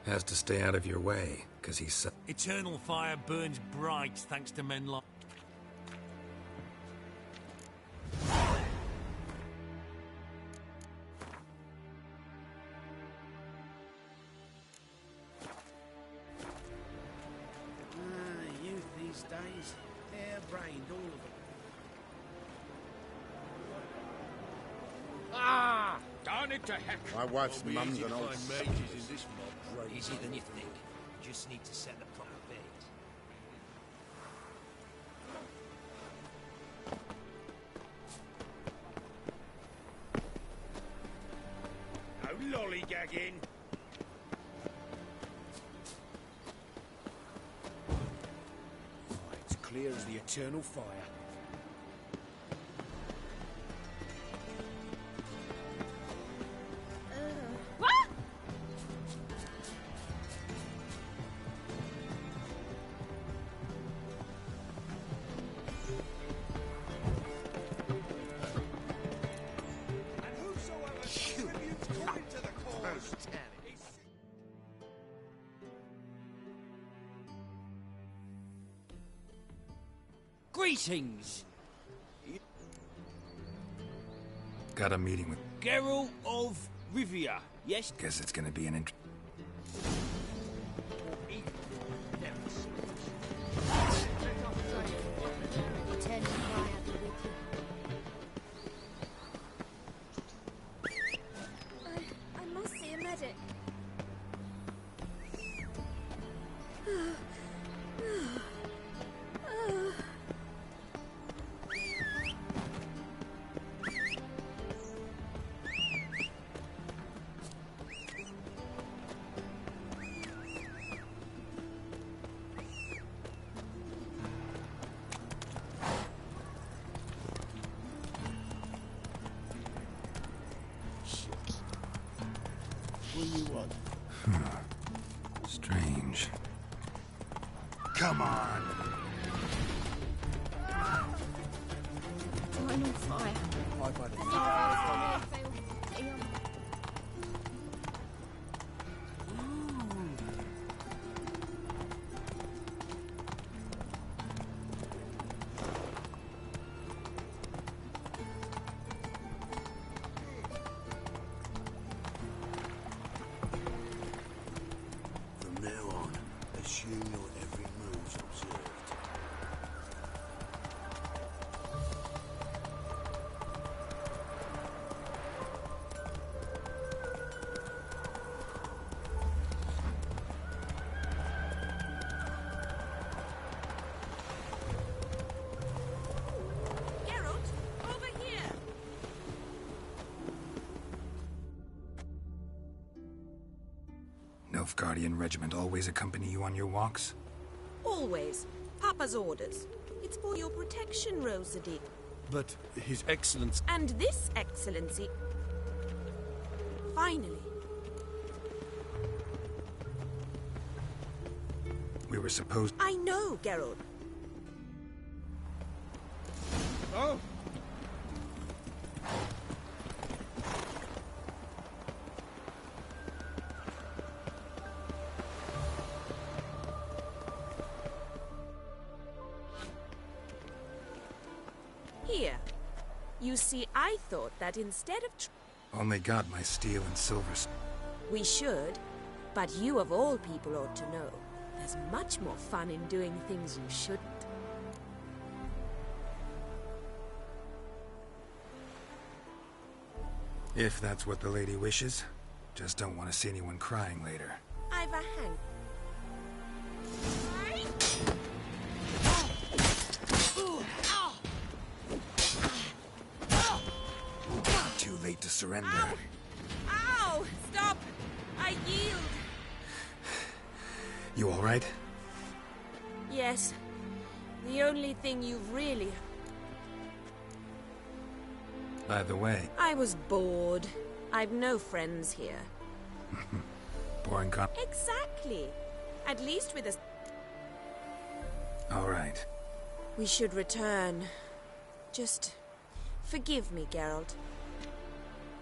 B: Has to stay out of your way, because he's so...
H: Eternal fire burns bright thanks to men like...
C: youth these days. Hair-brained, all of them.
M: Ah! Darn it to heck! My wife's
H: Won't be
M: mum's
H: easy
M: an
H: to
M: old
H: find
M: sucker.
H: mages in this mob, right?
S: Easier than you think. Just need to set the proper bait.
M: No lollygagging!
C: It's clear as the eternal fire.
H: Greetings!
B: Got a meeting with...
H: Geralt of Rivia, yes?
B: Guess it's gonna be an
K: I must see a medic.
R: What do you want?
B: Strange.
R: Come on!
K: I'm on fire.
R: Hi, buddy.
C: From now on, assume your every move's observed.
Q: Geralt, over here!
B: Nilfgaardian regiment always accompany you on your walks?
Q: Always. Papa's orders. It's for your protection, Rosady.
D: But His Excellence...
Q: And this excellency... Finally.
B: were supposed...
Q: I know, Geralt.
J: Oh?
Q: Here. You see, I thought that instead of...
B: Only got my steel and silver...
Q: We should, but you of all people ought to know. There's much more fun in doing things you shouldn't.
B: If that's what the lady wishes. Just don't want to see anyone crying later.
Q: I've a hang...
B: Too late to surrender.
Q: Ow! Ow! Stop! I yield!
B: You all right?
Q: Yes. The only thing you've really...
B: By the way...
Q: I was bored. I've no friends here.
B: Boring con...
Q: Exactly. At least with us...
B: All right.
Q: We should return. Just... forgive me, Geralt.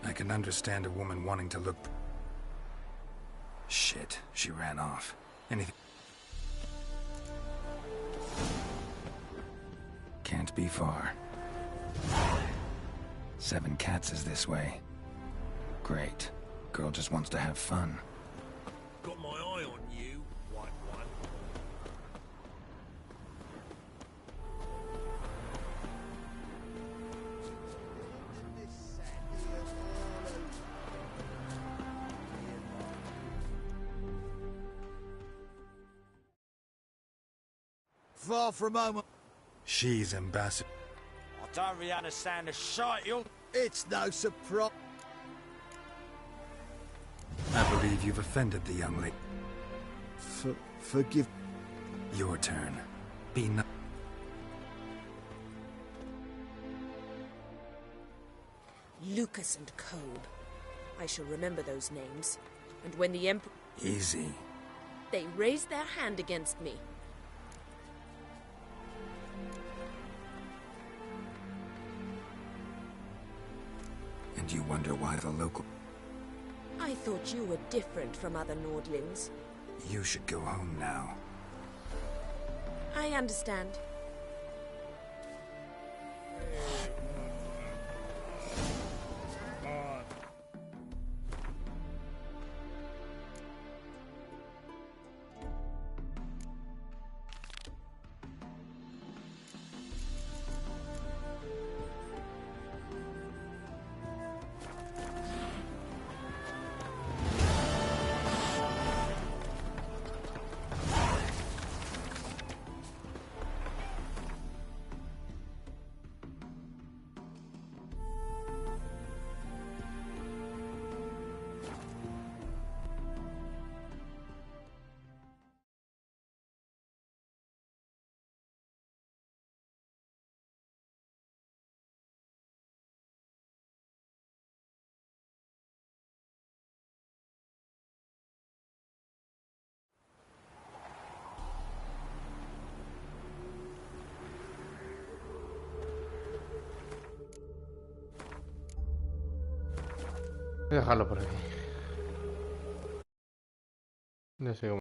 B: I can understand a woman wanting to look... Shit, she ran off. Anything... Can't be far. 7 cats is this way. Great. Girl just wants to have fun.
S: Got my eye on you, white one.
C: Far from home.
B: She's ambassador.
H: I don't really understand the shite you'll...
C: It's no surprise.
B: I believe you've offended the young lady.
C: Forgive...
B: Your turn. Be nice.
Q: Lucas and Cobb. I shall remember those names. And when the Emperor...
B: Easy.
Q: They raised their hand against me.
B: And you wonder why the local...
Q: I thought you were different from other Nordlings.
B: You should go home now.
Q: I understand.
A: Voy a dejarlo por aquí. No sé cómo.